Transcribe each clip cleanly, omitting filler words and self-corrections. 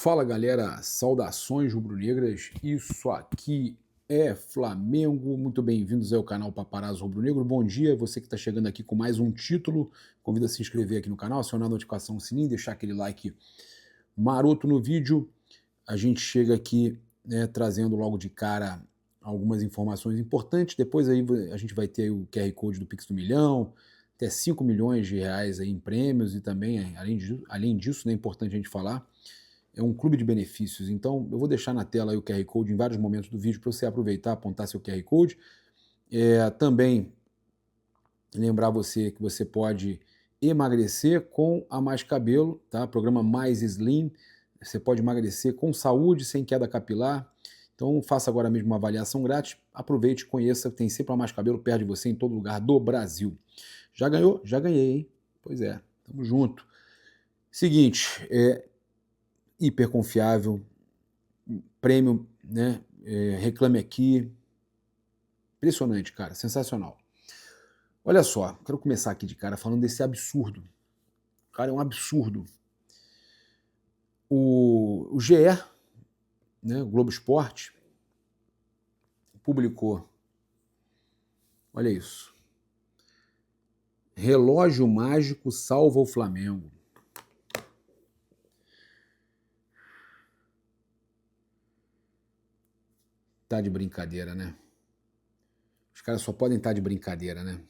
Fala galera, saudações rubro-negras, isso aqui é Flamengo, muito bem-vindos ao canal Paparazzo Rubro-Negro. Bom dia, você que está chegando aqui com mais um título, convido a se inscrever aqui no canal, acionar a notificação no sininho, deixar aquele like maroto no vídeo. A gente chega aqui trazendo logo de cara algumas informações importantes, depois aí a gente vai ter aí o QR Code do Pix do Milhão, até 5 milhões de reais aí em prêmios e também, além disso, é importante a gente falar, é um clube de benefícios, então eu vou deixar na tela aí o QR Code em vários momentos do vídeo para você aproveitar, apontar seu QR Code. Também lembrar você que você pode emagrecer com a Mais Cabelo, tá? Programa Mais Slim, você pode emagrecer com saúde, sem queda capilar. Então faça agora mesmo uma avaliação grátis, aproveite, conheça, tem sempre a Mais Cabelo perto de você em todo lugar do Brasil. Já ganhou? Já ganhei, hein? Pois é, tamo junto. Seguinte, hiper confiável, prêmio, né? Reclame Aqui. Impressionante, cara, sensacional. Olha só, quero começar aqui de cara falando desse absurdo. Cara, é um absurdo. O GE, né, o Globo Esporte, publicou, olha isso, relógio mágico salva o Flamengo. Tá de brincadeira, né? Os caras só podem estar de brincadeira, né?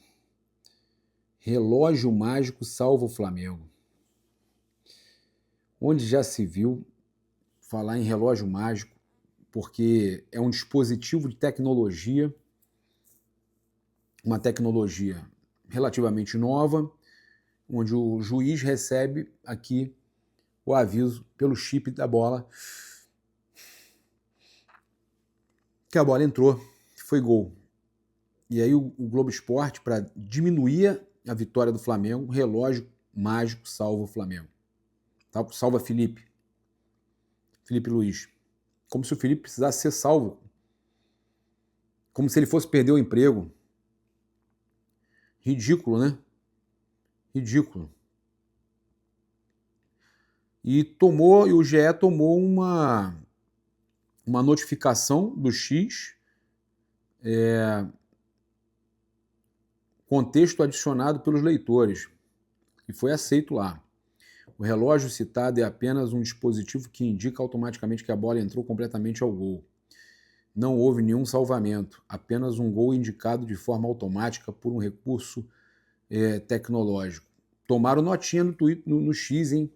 Relógio mágico salva o Flamengo. Onde já se viu falar em relógio mágico, porque é um dispositivo de tecnologia, uma tecnologia relativamente nova, onde o juiz recebe aqui o aviso pelo chip da bola que a bola entrou, foi gol. E aí o Globo Esporte, para diminuir a vitória do Flamengo, o relógio mágico salva o Flamengo. Salva Felipe Luiz. Como se o Felipe precisasse ser salvo. Como se ele fosse perder o emprego. Ridículo, né? Ridículo. E o GE tomou uma notificação do X, contexto adicionado pelos leitores, e foi aceito lá. O relógio citado é apenas um dispositivo que indica automaticamente que a bola entrou completamente ao gol. Não houve nenhum salvamento, apenas um gol indicado de forma automática por um recurso tecnológico. Tomaram notinha no X, hein?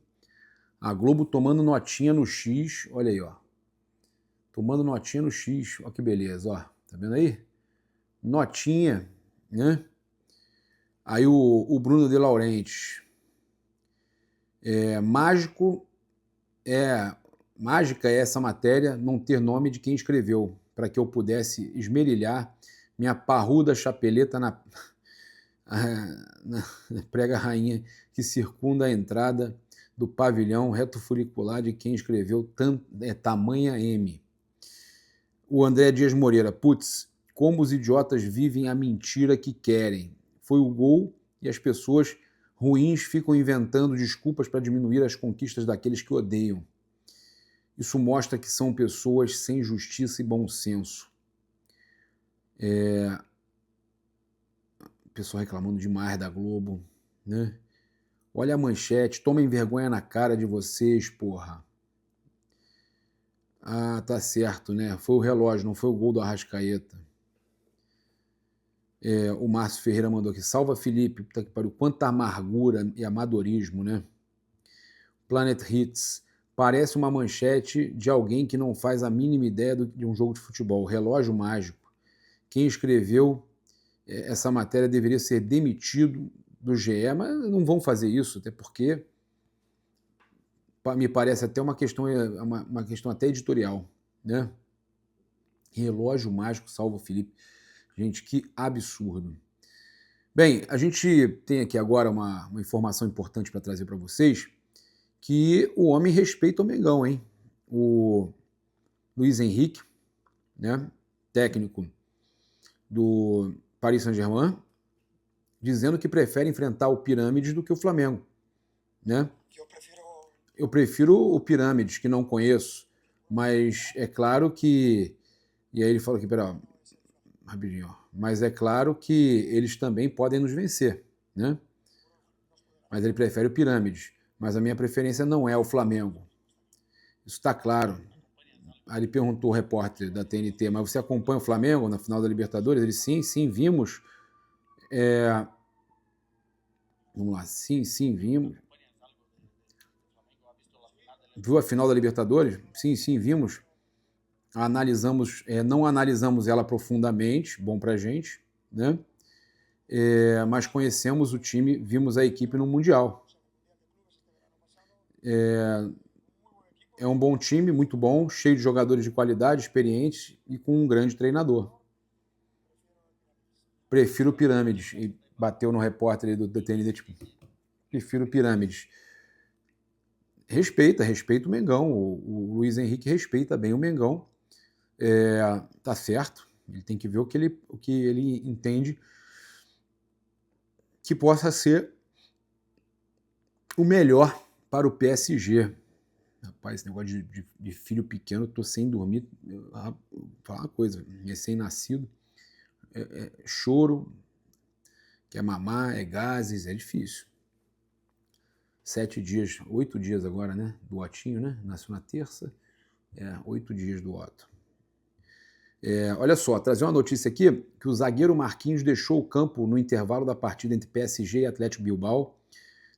A Globo tomando notinha no X, olha aí, ó. Tomando notinha no X, olha que beleza, ó. Tá vendo aí? Notinha, né? Aí o Bruno de Laurentiis. Mágica é essa matéria não ter nome de quem escreveu, para que eu pudesse esmerilhar minha parruda chapeleta na prega rainha que circunda a entrada do pavilhão reto furicular de quem escreveu tamanha M. O André Dias Moreira, putz, como os idiotas vivem a mentira que querem. Foi o gol e as pessoas ruins ficam inventando desculpas para diminuir as conquistas daqueles que odeiam. Isso mostra que são pessoas sem justiça e bom senso. O pessoal reclamando demais da Globo, né? Olha a manchete, tomem vergonha na cara de vocês, porra. Ah, tá certo, né? Foi o relógio, não foi o gol do Arrascaeta. O Márcio Ferreira mandou aqui, salva Felipe, puta que pariu, quanta amargura e amadorismo, né? Planet Hits, parece uma manchete de alguém que não faz a mínima ideia de um jogo de futebol, relógio mágico. Quem escreveu essa matéria deveria ser demitido do GE, mas não vão fazer isso, até porque me parece até uma questão até editorial, né? Relógio mágico salva o Felipe. Gente, que absurdo. Bem, a gente tem aqui agora uma informação importante para trazer para vocês, que o homem respeita o Mengão, hein? O Luiz Henrique, né, técnico do Paris Saint-Germain, dizendo que prefere enfrentar o Pirâmides do que o Flamengo, né? Eu prefiro o Pirâmides, que não conheço, mas é claro que... E aí ele falou aqui, pera, rapidinho, ó. Mas é claro que eles também podem nos vencer, né? Mas ele prefere o Pirâmides. Mas a minha preferência não é o Flamengo. Isso está claro. Aí ele perguntou, o repórter da TNT, mas você acompanha o Flamengo na final da Libertadores? Ele, sim, vimos. Vamos lá, sim, vimos. Viu a final da Libertadores? Sim, vimos. Analisamos, não analisamos ela profundamente, bom pra gente, né? Mas conhecemos o time, vimos a equipe no Mundial. É um bom time, muito bom, cheio de jogadores de qualidade, experientes e com um grande treinador. Prefiro Pirâmides. E bateu no repórter aí do TNT, tipo, prefiro Pirâmides. Respeita o Mengão. O Luiz Henrique respeita bem o Mengão. Tá certo. Ele tem que ver o que ele entende que possa ser o melhor para o PSG. Rapaz, esse negócio de filho pequeno, tô sem dormir. Vou falar uma coisa, recém-nascido, choro, quer mamar, gases, é difícil. 7 dias, 8 dias agora, né? Do Otinho, né? Nasceu na terça. 8 dias do Otto. Olha só, trazer uma notícia aqui, que o zagueiro Marquinhos deixou o campo no intervalo da partida entre PSG e Atlético Bilbao,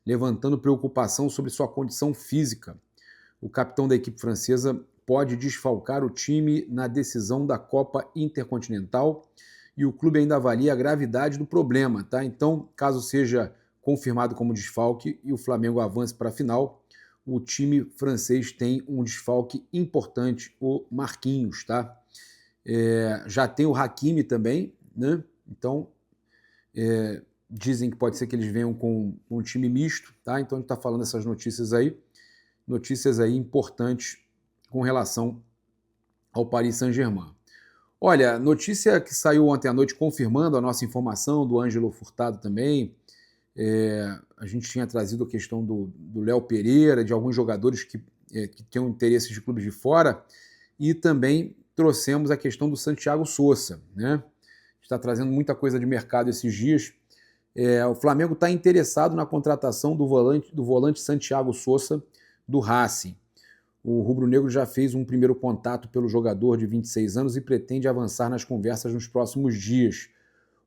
levantando preocupação sobre sua condição física. O capitão da equipe francesa pode desfalcar o time na decisão da Copa Intercontinental e o clube ainda avalia a gravidade do problema, tá? Então, caso seja confirmado como desfalque e o Flamengo avance para a final, o time francês tem um desfalque importante, o Marquinhos, tá? Já tem o Hakimi também, né? Então, dizem que pode ser que eles venham com um time misto, tá? Então a gente está falando essas notícias aí importantes com relação ao Paris Saint-Germain. Olha, notícia que saiu ontem à noite confirmando a nossa informação do Ângelo Furtado também. A gente tinha trazido a questão do Léo Pereira, de alguns jogadores que tinham interesses de clubes de fora, e também trouxemos a questão do Santiago Sousa, né? Está trazendo muita coisa de mercado esses dias. O Flamengo está interessado na contratação do volante Santiago Sousa, do Racing. O rubro-negro já fez um primeiro contato pelo jogador de 26 anos e pretende avançar nas conversas nos próximos dias.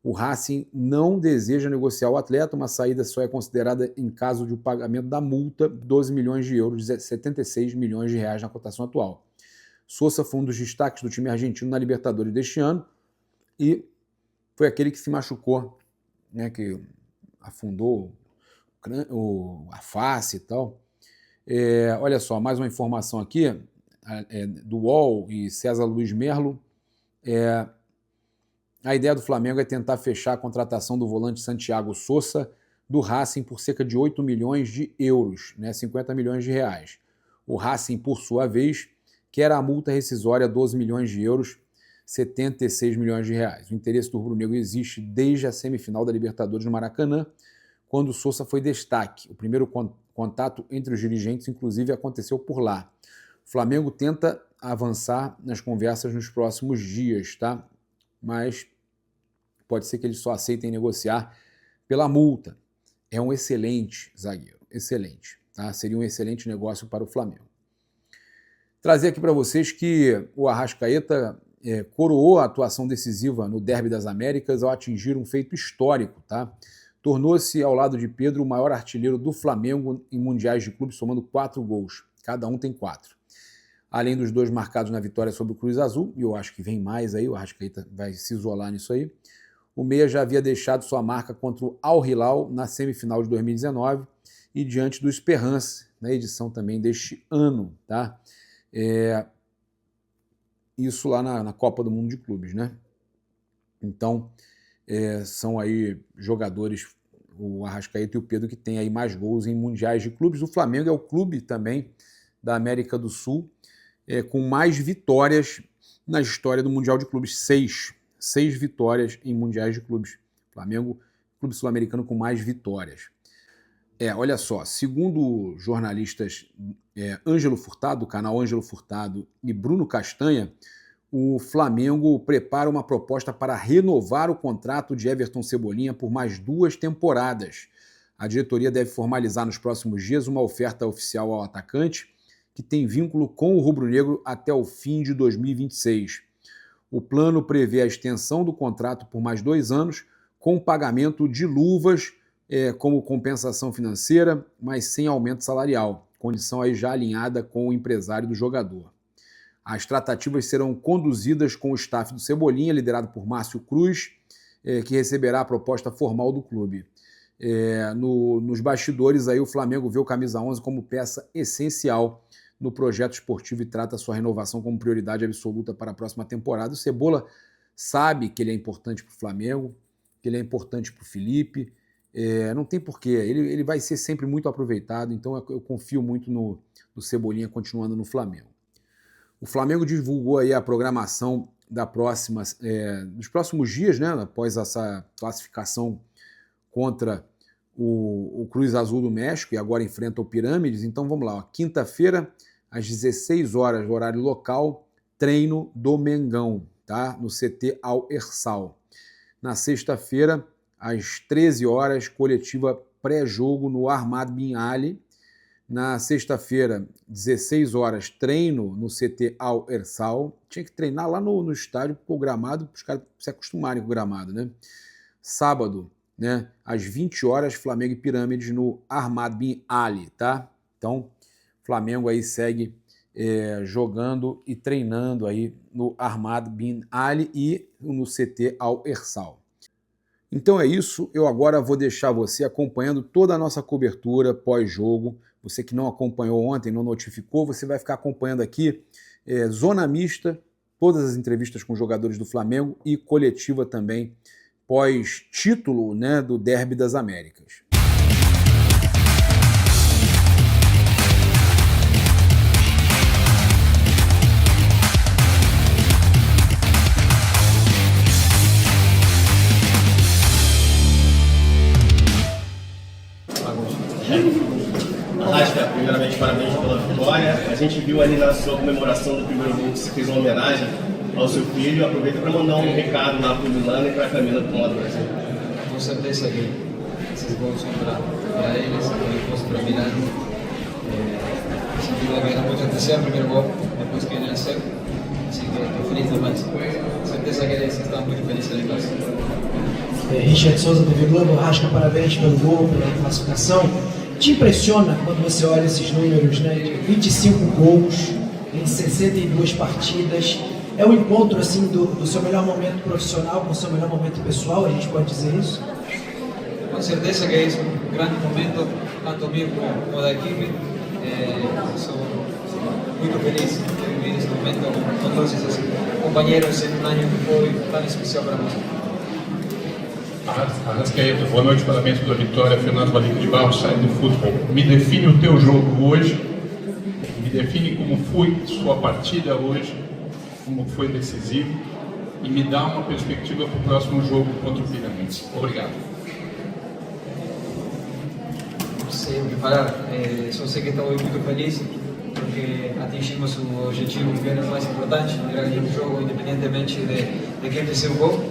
O Racing não deseja negociar o atleta, uma saída só é considerada em caso de o pagamento da multa, 12 milhões de euros, 76 milhões de reais na cotação atual. Sousa foi um dos destaques do time argentino na Libertadores deste ano e foi aquele que se machucou, né, que afundou a face e tal. Olha só, mais uma informação aqui do UOL e César Luiz Merlo. A ideia do Flamengo é tentar fechar a contratação do volante Santiago Sousa do Racing por cerca de 8 milhões de euros, né, 50 milhões de reais. O Racing, por sua vez, quer a multa rescisória 12 milhões de euros, 76 milhões de reais. O interesse do rubro-negro existe desde a semifinal da Libertadores no Maracanã, quando o Sousa foi destaque. O primeiro contato entre os dirigentes, inclusive, aconteceu por lá. O Flamengo tenta avançar nas conversas nos próximos dias, tá? Mas pode ser que eles só aceitem negociar pela multa. É um excelente zagueiro, excelente, tá? Seria um excelente negócio para o Flamengo. Trazer aqui para vocês que o Arrascaeta coroou a atuação decisiva no Derby das Américas ao atingir um feito histórico, tá? Tornou-se, ao lado de Pedro, o maior artilheiro do Flamengo em mundiais de clubes, somando 4 gols. Cada um tem 4. Além dos 2 marcados na vitória sobre o Cruz Azul, e eu acho que vem mais aí, o Arrascaeta vai se isolar nisso aí. O Meia já havia deixado sua marca contra o Al Hilal na semifinal de 2019 e diante do Esperance, na edição também deste ano, tá? Isso lá na Copa do Mundo de Clubes, né? Então, são aí jogadores, o Arrascaeta e o Pedro, que tem aí mais gols em mundiais de clubes. O Flamengo é o clube também da América do Sul com mais vitórias na história do Mundial de Clubes. 6 vitórias em mundiais de clubes. Flamengo, clube sul-americano com mais vitórias. Olha só, segundo jornalistas Ângelo Furtado, do canal Ângelo Furtado, e Bruno Castanha, o Flamengo prepara uma proposta para renovar o contrato de Everton Cebolinha por mais 2 temporadas. A diretoria deve formalizar nos próximos dias uma oferta oficial ao atacante, que tem vínculo com o rubro-negro até o fim de 2026. O plano prevê a extensão do contrato por mais 2 anos, com pagamento de luvas como compensação financeira, mas sem aumento salarial, condição aí já alinhada com o empresário do jogador. As tratativas serão conduzidas com o staff do Cebolinha, liderado por Márcio Cruz, que receberá a proposta formal do clube. Nos bastidores, aí, o Flamengo vê o Camisa 11 como peça essencial no projeto esportivo e trata sua renovação como prioridade absoluta para a próxima temporada. O Cebola sabe que ele é importante para o Flamengo, que ele é importante para o Felipe, não tem porquê, ele vai ser sempre muito aproveitado, então eu confio muito no Cebolinha continuando no Flamengo. O Flamengo divulgou aí a programação dos próximos dias, né, após essa classificação contra o Cruz Azul do México, e agora enfrenta o Pirâmides. Então vamos lá, quinta-feira, às 16 horas, horário local, treino do Mengão, tá? No CT Al Hersal. Na sexta-feira, às 13 horas, coletiva pré-jogo no Ahmad Bin Ali. Na sexta-feira, 16 horas, treino no CT Al Hersal. Tinha que treinar lá no estádio, porque o gramado, para os caras se acostumarem com o gramado, né? Sábado, né, às 20 horas, Flamengo e Pirâmides no Ahmad Bin Ali, tá? Então, Flamengo aí segue jogando e treinando aí no Ahmad Bin Ali e no CT Al Hersal. Então é isso, eu agora vou deixar você acompanhando toda a nossa cobertura pós-jogo. Você que não acompanhou ontem, não notificou, você vai ficar acompanhando aqui Zona Mista, todas as entrevistas com jogadores do Flamengo e coletiva também pós-título, né, do Derby das Américas. Arrasca, primeiramente, parabéns pela vitória. A gente viu ali na sua comemoração do primeiro gol que você fez uma homenagem ao seu filho. Aproveita para mandar um recado lá para o Milano e para a Camila com a Brasil. Com certeza que esses gols são para eles, depois para Milano. Sem dúvida que não pode acontecer o primeiro gol, depois que ele nasceu. Assim que estou feliz demais. Com certeza que eles estão muito felizes ali em casa. Richard Souza, TV Globo. Arrasca, parabéns pelo gol, pela classificação. Te impressiona quando você olha esses números, né? 25 gols em 62 partidas. É um encontro assim do seu melhor momento profissional com o seu melhor momento pessoal, a gente pode dizer isso? Com certeza que é um grande momento, tanto meu como da equipe. Sou muito feliz de viver esse momento com todos esses companheiros em um ano que foi tão especial para nós. Arrascaeta, boa noite, parabéns pela vitória. Fernando Valim de Barros, Saindo do Futebol. Me define o teu jogo hoje, me define como foi sua partida hoje, como foi decisivo, e me dá uma perspectiva para o próximo jogo contra o Pirâmides. Obrigado. Não sei o que falar, só sei que estou muito feliz porque atingimos o objetivo que era o mais importante, era ganhar o jogo independentemente de quem fez o gol.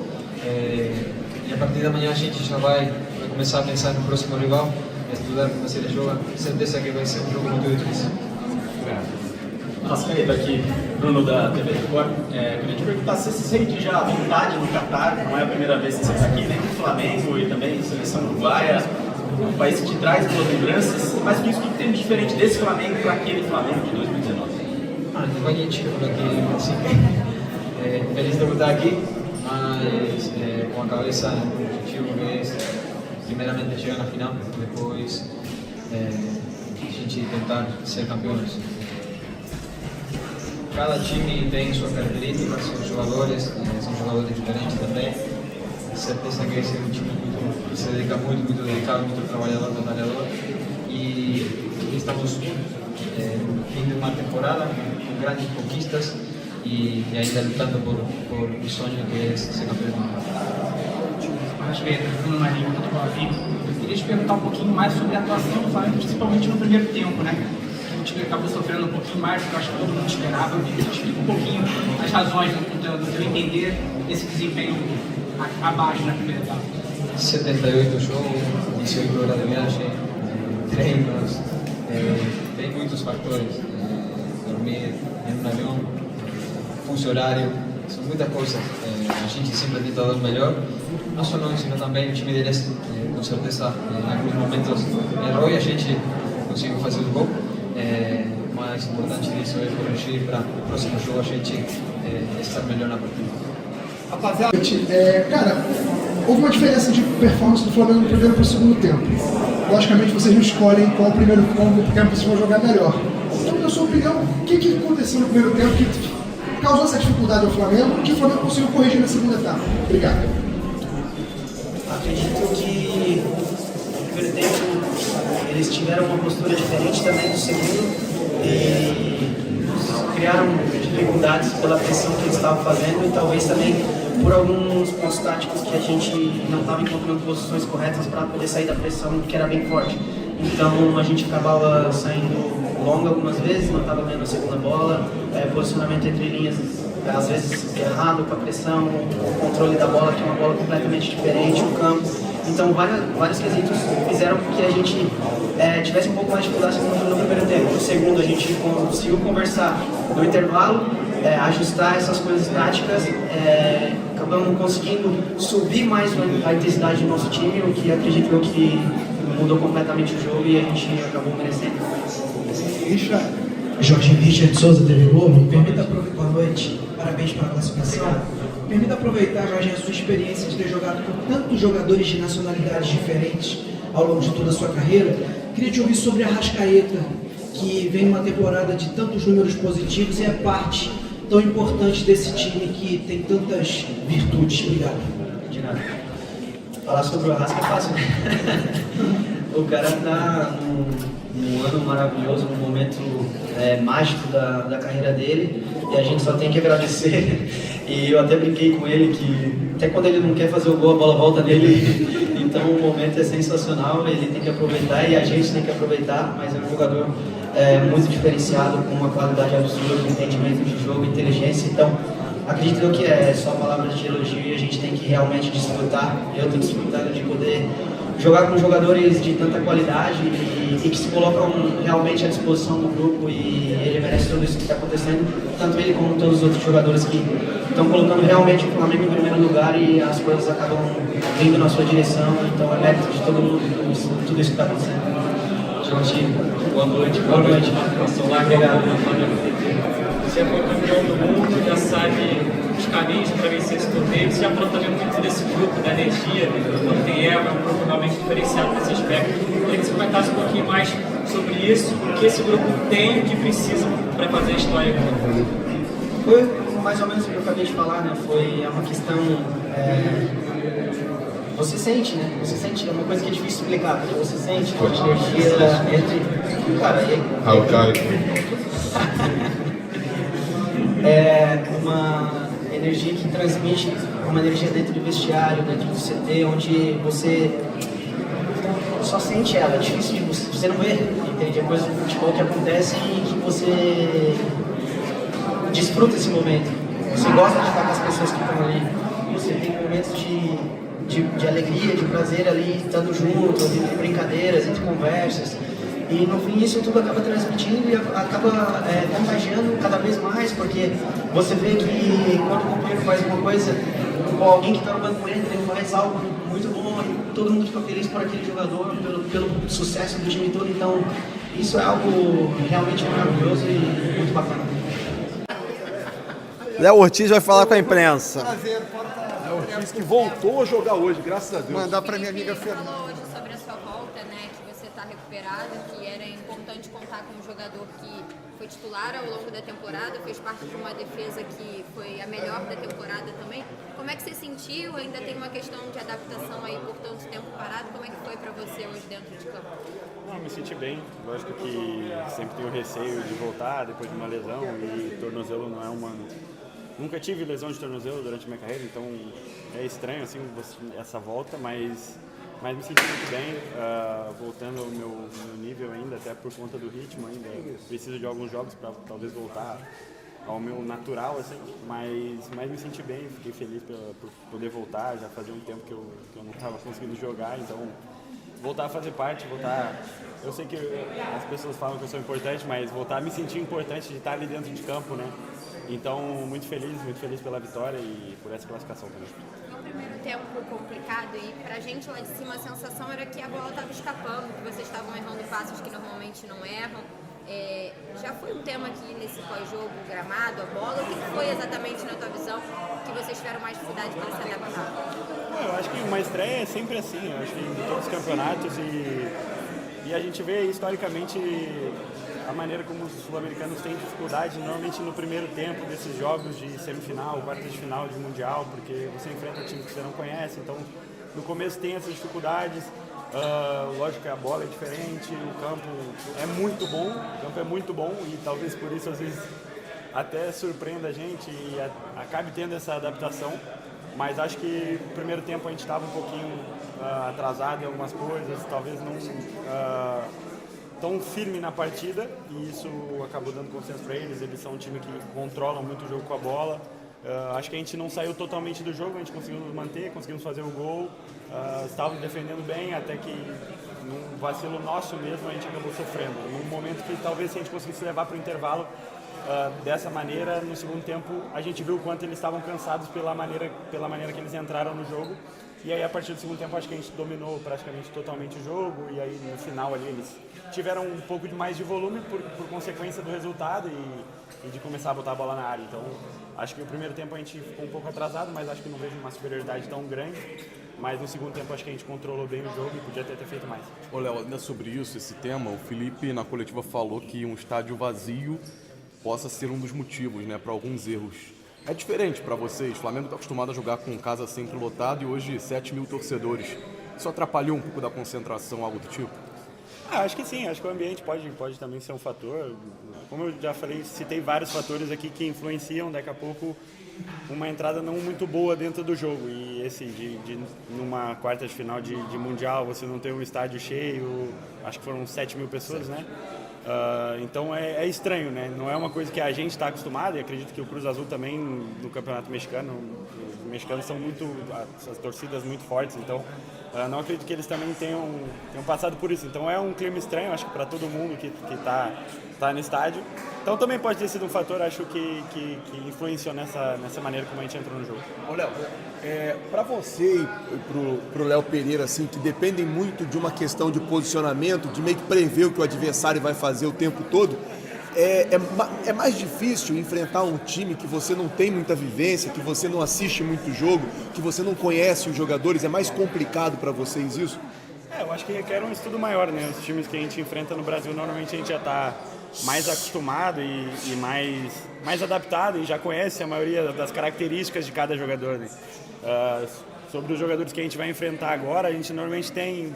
E a partir da manhã a gente já vai começar a pensar no próximo rival, estudar como ele joga. Certeza que vai ser um jogo muito difícil. Arrascaeta aqui, Bruno da TV Record. Queria te perguntar se você sente já a vontade no Catar, não é a primeira vez que você está aqui, né? O Flamengo e também seleção uruguaia, um país que te traz boas lembranças, mas o que tem de diferente desse Flamengo para aquele Flamengo de 2019? Ninguém chega por aqui assim, feliz de estar aqui, mas com a cabeça no objetivo que é primeiramente chegar na final, depois a gente tentar ser campeões. Cada time tem suas características, seus jogadores, são jogadores diferentes também. Certeza que esse é um time que se dedica muito dedicado, muito trabalhador, batalhador. E estamos fim de uma temporada com grandes conquistas e ainda lutando por o sonho que é ser campeão do mundo. Arrascaeta, Bruno Marinho, Futebol Vivo. queria te perguntar um pouquinho mais sobre a atuação do Flamengo, principalmente no primeiro tempo, né? O time acabou sofrendo um pouquinho mais, porque eu acho que todo mundo esperava. Eu queria te explicar um pouquinho as razões, do teu entender, desse desempenho abaixo na primeira etapa. 78 jogos, 18 horas de viagem, treinos, tem muitos fatores. Dormir em um avião, fuso horário, são muitas coisas. A gente sempre tenta dar o melhor, não só nós, sino também o time deles, com certeza, em alguns momentos errou e a gente conseguiu fazer o gol. O mais importante disso é corrigir para o próximo jogo a gente estar melhor na partida. Rapaziada, cara, houve uma diferença de performance do Flamengo do primeiro para o segundo tempo. Logicamente vocês não escolhem qual o primeiro tempo porque é possível jogar melhor. Então, na sua opinião, o que aconteceu no primeiro tempo que causou essa dificuldade ao Flamengo e que o Flamengo conseguiu corrigir na segunda etapa? Obrigado. Acredito que no primeiro tempo eles tiveram uma postura diferente também do segundo e criaram dificuldades pela pressão que eles estavam fazendo e talvez também por alguns pontos táticos que a gente não estava encontrando posições corretas para poder sair da pressão, que era bem forte. Então a gente acabava saindo longa algumas vezes, não estava vendo a segunda bola, posicionamento entre linhas às vezes errado com a pressão, o controle da bola, que é uma bola completamente diferente, o campo. Então vários quesitos fizeram com que a gente tivesse um pouco mais de dificuldade no primeiro tempo. No segundo a gente conseguiu conversar no intervalo, ajustar essas coisas táticas, acabamos conseguindo subir mais a intensidade do nosso time, o que acredito eu que mudou completamente o jogo e a gente acabou merecendo. Jorge Richard Souza, TV Globo, permita aproveitar. Boa noite, parabéns pela classificação. Permita aproveitar, Jorge, a sua experiência de ter jogado com tantos jogadores de nacionalidades diferentes ao longo de toda a sua carreira. Queria te ouvir sobre a Arrascaeta, que vem uma temporada de tantos números positivos e é parte tão importante desse time que tem tantas virtudes. Obrigado. De nada. Falar sobre o Arrasca é fácil, né? O cara tá num ano maravilhoso, num momento mágico da carreira dele e a gente só tem que agradecer. E eu até brinquei com ele que até quando ele não quer fazer o gol, a bola volta nele. Então o momento é sensacional, ele tem que aproveitar e a gente tem que aproveitar, mas é um jogador muito diferenciado, com uma qualidade absurda, entendimento de jogo, inteligência. Então acredito que é só palavras de elogio e a gente tem que realmente desfrutar. Eu tenho desfrutado de poder jogar com jogadores de tanta qualidade e que se colocam realmente à disposição do grupo e ele merece tudo isso que está acontecendo, tanto ele como todos os outros jogadores que estão colocando realmente o Flamengo em primeiro lugar e as coisas acabam vindo na sua direção, então é mérito de todo mundo tudo isso que está acontecendo. Jorge, boa noite. Boa noite. Olá, obrigado. Você é campeão do mundo, já sabe os caminhos para vencer esse torneio. Você já falou também muito desse grupo, da energia, quando tem é um grupo realmente diferenciado nesse aspecto. Eu queria que você comentasse um pouquinho mais sobre isso, o que esse grupo tem e o que precisa para fazer a história. Foi mais ou menos o que eu acabei de falar, né? Foi uma questão... Você sente, né? Você sente, é uma coisa que é difícil explicar, porque você sente a energia entre... Cara, uma energia que transmite uma energia dentro do vestiário, dentro do CT, onde você só sente ela, é difícil de você não ver, entende? É coisa do futebol que acontece e que você desfruta esse momento. Você gosta de estar com as pessoas que estão ali, você tem momentos de alegria, de prazer ali, estando junto, entre brincadeiras, entre conversas. E no fim isso tudo acaba transmitindo e acaba contagiando cada vez mais, porque você vê que quando o companheiro faz uma coisa, ou alguém que está no banco entra, ele faz algo muito bom e todo mundo fica feliz por aquele jogador, pelo sucesso do time todo. Então isso é algo realmente maravilhoso e muito bacana. Léo Ortiz vai falar com a imprensa. Prazer, Léo Ortiz que voltou a jogar hoje, graças a Deus. mandar para minha amiga Você falou Fernanda. hoje sobre a sua volta, né, que você está recuperado, que era importante contar com um jogador que foi titular ao longo da temporada, fez parte de uma defesa que foi a melhor da temporada também. Como é que você sentiu? Ainda tem uma questão de adaptação aí por tanto tempo parado. Como é que foi para você hoje dentro de campo? Não, me senti bem. Lógico que sempre tenho receio de voltar depois de uma lesão e tornozelo não é uma... Nunca tive lesão de tornozelo durante a minha carreira, então é estranho assim essa volta, mas mas me senti muito bem, voltando ao meu nível ainda, até por conta do ritmo ainda. Preciso de alguns jogos para talvez voltar ao meu natural, assim, mas me senti bem, fiquei feliz por poder voltar. Já fazia um tempo que eu não estava conseguindo jogar, então voltar a fazer parte, eu sei que as pessoas falam que eu sou importante, mas voltar a me sentir importante de estar ali dentro de campo, né? Então, muito feliz pela vitória e por essa classificação também. No primeiro tempo complicado, e pra gente lá de cima a sensação era que a bola estava escapando, que vocês estavam errando passos que normalmente não erram. Já foi um tema aqui nesse pós-jogo, o gramado, a bola? O que foi exatamente, na tua visão, que vocês tiveram mais dificuldade para se adaptar? Eu acho que uma estreia é sempre assim, eu acho que em todos os campeonatos e a gente vê historicamente a maneira como os sul-americanos têm dificuldade normalmente no primeiro tempo desses jogos de semifinal, quartas de final de mundial, porque você enfrenta time que você não conhece, então no começo tem essas dificuldades. Lógico que a bola é diferente, o campo é muito bom e talvez por isso às vezes até surpreenda a gente e acabe tendo essa adaptação, mas acho que no primeiro tempo a gente estava um pouquinho atrasado em algumas coisas, talvez não tão firme na partida, e isso acabou dando consenso para eles. Eles são um time que controlam muito o jogo com a bola. Acho que a gente não saiu totalmente do jogo, a gente conseguiu nos manter, conseguimos fazer o gol, estávamos defendendo bem, até que num vacilo nosso mesmo a gente acabou sofrendo. Num momento que talvez se a gente conseguisse levar para o intervalo dessa maneira, no segundo tempo a gente viu o quanto eles estavam cansados pela maneira que eles entraram no jogo. E aí, a partir do segundo tempo, acho que a gente dominou praticamente totalmente o jogo. E aí, no final, ali, eles tiveram um pouco mais de volume por consequência do resultado e de começar a botar a bola na área. Então, acho que no primeiro tempo a gente ficou um pouco atrasado, mas acho que não vejo uma superioridade tão grande. Mas no segundo tempo, acho que a gente controlou bem o jogo e podia ter feito mais. Ô, Léo, ainda sobre isso, esse tema, o Felipe, na coletiva, falou que um estádio vazio possa ser um dos motivos, né, para alguns erros. É diferente para vocês. O Flamengo está acostumado a jogar com casa sempre lotada e hoje 7 mil torcedores. Isso atrapalhou um pouco da concentração, algo do tipo? Acho que sim, acho que o ambiente pode também ser um fator. Como eu já falei, citei vários fatores aqui que influenciam daqui a pouco uma entrada não muito boa dentro do jogo. E esse numa quarta de final de Mundial, você não ter um estádio cheio, acho que foram 7 mil pessoas, né? Então é estranho, né? Não é uma coisa que a gente está acostumado, e acredito que o Cruz Azul também no Campeonato Mexicano, os mexicanos são as torcidas muito fortes, então não acredito que eles também tenham passado por isso. Então é um clima estranho, acho que para todo mundo que tá no estádio. Então também pode ter sido um fator, acho que influenciou nessa maneira como a gente entrou no jogo. Ô, Léo, para você e pro Léo Pereira, assim, que dependem muito de uma questão de posicionamento, de meio que prever o que o adversário vai fazer o tempo todo, é mais difícil enfrentar um time que você não tem muita vivência, que você não assiste muito jogo, que você não conhece os jogadores? É mais complicado para vocês isso? Eu acho que requer um estudo maior, né? Os times que a gente enfrenta no Brasil, normalmente a gente já está mais acostumado e mais adaptado e já conhece a maioria das características de cada jogador, né? Sobre os jogadores que a gente vai enfrentar agora, a gente normalmente tem,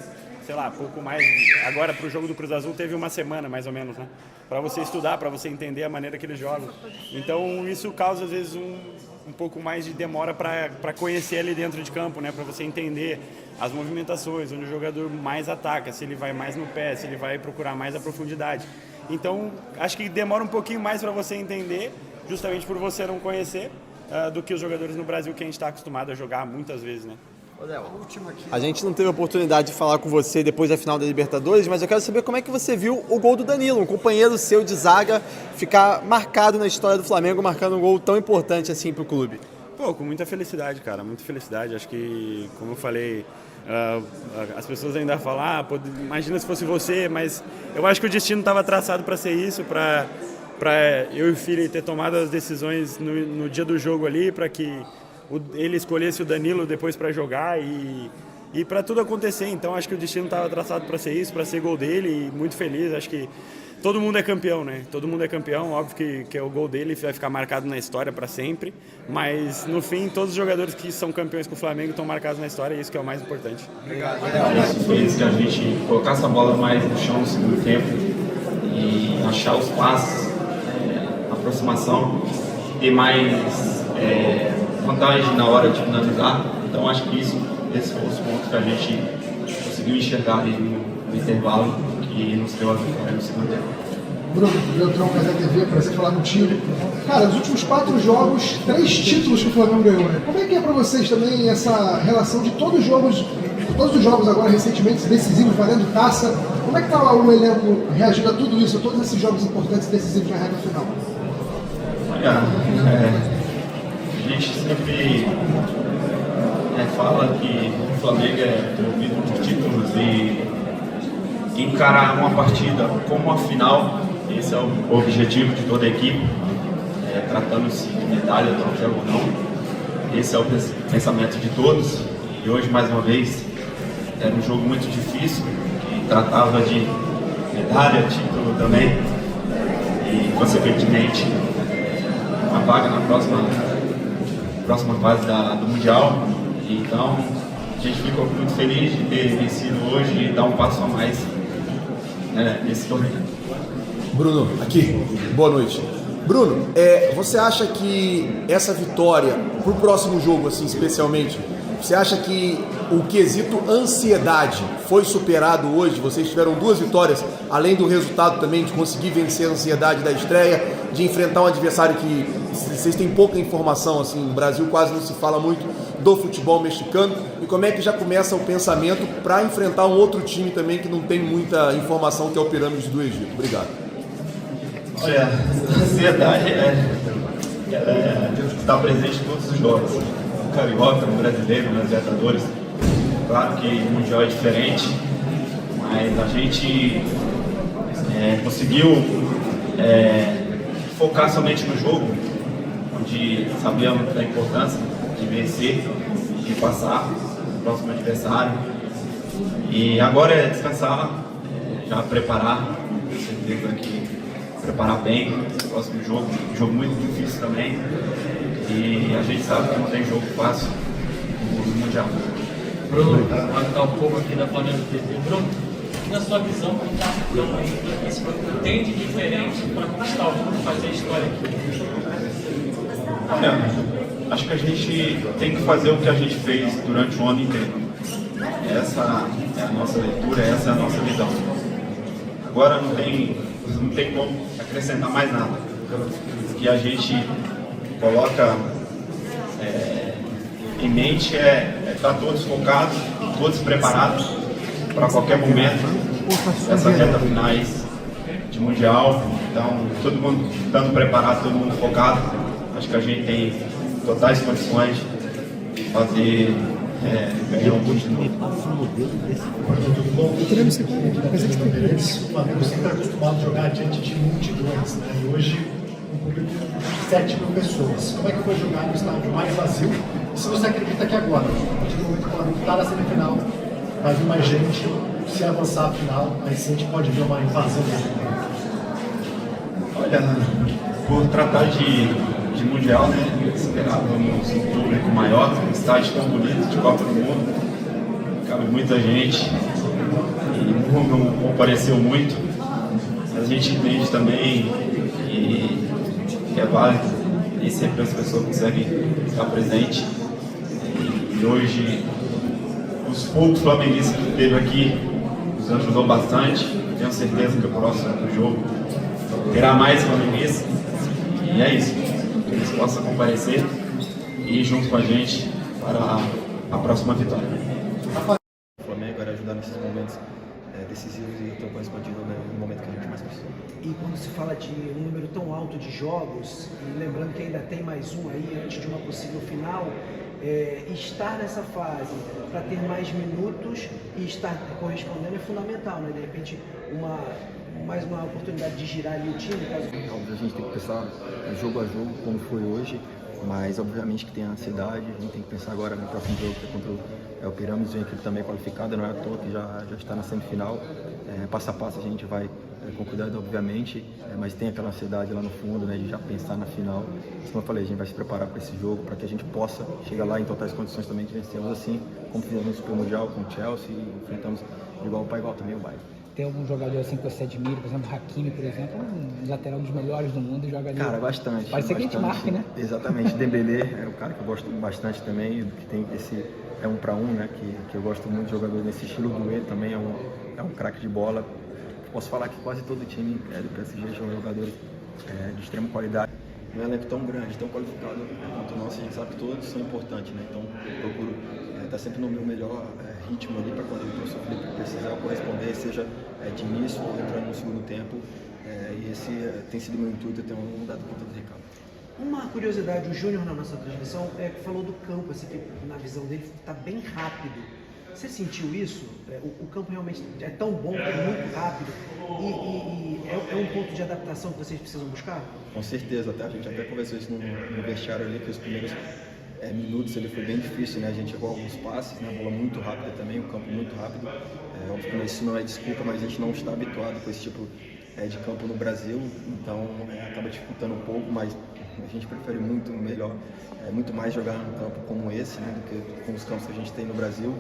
sei lá, pouco mais. Agora, para o jogo do Cruz Azul, teve uma semana, mais ou menos, né? Para você estudar, para você entender a maneira que eles jogam. Então, isso causa, às vezes, um pouco mais de demora para conhecer ali dentro de campo, né? Para você entender as movimentações, onde o jogador mais ataca, se ele vai mais no pé, se ele vai procurar mais a profundidade. Então, acho que demora um pouquinho mais para você entender, justamente por você não conhecer, do que os jogadores no Brasil que a gente está acostumado a jogar muitas vezes, né? A gente não teve a oportunidade de falar com você depois da final da Libertadores, mas eu quero saber como é que você viu o gol do Danilo, um companheiro seu de zaga, ficar marcado na história do Flamengo, marcando um gol tão importante assim para o clube. Pô, com muita felicidade, cara, muita felicidade. Acho que, como eu falei, as pessoas ainda falam, imagina se fosse você, mas eu acho que o destino estava traçado para ser isso, para eu e o Fili ter tomado as decisões no dia do jogo ali, para que ele escolhesse o Danilo depois para jogar e para tudo acontecer. Então acho que o destino estava traçado para ser isso, para ser gol dele, e muito feliz. Acho que todo mundo é campeão, né? Todo mundo é campeão, óbvio que o gol dele vai ficar marcado na história para sempre, mas no fim todos os jogadores que são campeões com o Flamengo estão marcados na história, e isso que é o mais importante. Obrigado. Eu feliz que a gente colocasse a bola mais no chão no segundo tempo e achar os passes, aproximação, ter mais vantagem na hora de finalizar. Então acho que esses foram os pontos que a gente conseguiu enxergar ali no intervalo que nos deu a vitória no segundo tempo. Bruno, Beltrão, Casé TV, prazer falar contigo. Cara, nos últimos 4 jogos, 3 títulos que o Flamengo ganhou, né? Como é que é pra vocês também essa relação de todos os jogos agora recentemente decisivos, valendo taça? Como é que tá o elenco reagindo a tudo isso, a todos esses jogos importantes e decisivos na reta final? Olha, a gente sempre fala que o Flamengo é movido por títulos e encarar uma partida como uma final, esse é o objetivo de toda a equipe, tratando-se de medalha, troféu ou não, esse é o pensamento de todos. E hoje, mais uma vez, era um jogo muito difícil, que tratava de medalha, título também, e consequentemente uma vaga na próxima fase do Mundial. Então a gente ficou muito feliz de ter vencido hoje e dar um passo a mais nesse torneio. Bruno, aqui, boa noite. Bruno, você acha que essa vitória, pro próximo jogo, assim, especialmente, você acha que o quesito ansiedade foi superado hoje? Vocês tiveram 2 vitórias, além do resultado também de conseguir vencer a ansiedade da estreia, de enfrentar um adversário que vocês têm pouca informação, assim, no Brasil quase não se fala muito do futebol mexicano. E como é que já começa o pensamento para enfrentar um outro time também que não tem muita informação, que é o Pirâmides do Egito? Obrigado. Olha, a ansiedade está presente em todos os jogos. No Carioca, no Brasileiro, nas Libertadores. Claro que o Mundial é diferente, mas a gente conseguiu focar somente no jogo, onde sabíamos da importância de vencer, de passar o próximo adversário. E agora é descansar, já preparar, com certeza que preparar bem esse próximo jogo, um jogo muito difícil também. E a gente sabe que não tem jogo fácil no Mundial. Bruno, está um pouco aqui da Flamengo TV. Bruno, na sua visão, como está a esse tem de diferente para conquistar o mundo e fazer a história aqui? Acho que a gente tem que fazer o que a gente fez durante o ano inteiro. Essa é a nossa leitura, essa é a nossa visão. Agora não tem como acrescentar mais nada. O que a gente coloca em mente estar todos focados, todos preparados para qualquer momento, essa reta finais de Mundial. Então, todo mundo estando preparado, todo mundo focado, acho que a gente tem totais condições de fazer ganhar um de novo. Eu queria você presente para o Flamengo sempre acostumado a jogar diante de multidões, né? E hoje um público de 7 mil pessoas. Como é que foi jogar no estádio mais vazio? E se você acredita que agora, a partir do momento que o Flamengo está na semifinal, vai vir mais gente, se avançar a final, aí sim a gente pode ver uma invasão dele. Olha, por tratar de Mundial, né? Esperávamos um público maior, um estádio tão bonito de Copa do Mundo. Cabe muita gente e não compareceu muito. A gente entende também que é válido e sempre as pessoas conseguem estar presentes. E hoje, os poucos flamenguistas que teve aqui nos ajudou bastante. Tenho certeza que o próximo jogo terá mais flamenguistas. E é isso. Que eles possam comparecer e ir junto com a gente para a próxima vitória. O Flamengo era ajudar nesses momentos decisivos e tão correspondido no momento que a gente mais precisa. E quando se fala de um número tão alto de jogos, e lembrando que ainda tem mais um aí antes de uma possível final, estar nessa fase para ter mais minutos e estar correspondendo é fundamental, né? De repente, mais uma oportunidade de girar ali o time, caso... Óbvio, a gente tem que pensar jogo a jogo, como foi hoje, mas obviamente que tem a ansiedade, a gente tem que pensar agora no próximo jogo, que é contra o Pirâmides, uma equipe também qualificada, não é à toa que já está na semifinal. Passo a passo a gente vai com cuidado, obviamente, mas tem aquela ansiedade lá no fundo, né, de já pensar na final. Como eu falei, a gente vai se preparar para esse jogo, para que a gente possa chegar lá em totais condições também de vencermos, assim como fizemos no Super Mundial com o Chelsea e enfrentamos de igual para igual também o Bayern. Tem algum jogador assim que você admira, por exemplo, Hakimi, por exemplo, um lateral dos melhores do mundo e joga ali. Cara, bastante. Parece que a gente marca, né? Exatamente. Dembélé é um cara que eu gosto bastante também, que tem é 1 para 1, né? Que eu gosto muito de jogador nesse estilo. O Duê também é um craque de bola. Posso falar que quase todo time do PSG são jogadores de extrema qualidade. Não é um elenco tão grande, tão qualificado quanto o nosso, a gente sabe que todos são importantes, né? Então eu procuro estar sempre no meu melhor ritmo ali para quando o professor Felipe precisar corresponder, seja de início ou entrando no segundo tempo. E esse tem sido meu intuito, eu tenho dado conta do recado. Uma curiosidade, o Júnior na nossa transmissão falou do campo, assim, que na visão dele está bem rápido. Você sentiu isso? O campo realmente é tão bom que é muito rápido e é um ponto de adaptação que vocês precisam buscar? Com certeza, a gente até conversou isso no vestiário ali, que os primeiros minutos ele foi bem difícil, né? A gente errou alguns passes, né? A bola muito rápida também, o campo muito rápido. Óbvio que isso não é desculpa, mas a gente não está habituado com esse tipo de campo no Brasil, então acaba dificultando um pouco, mas a gente prefere muito mais jogar num campo como esse, né, do que com os campos que a gente tem no Brasil.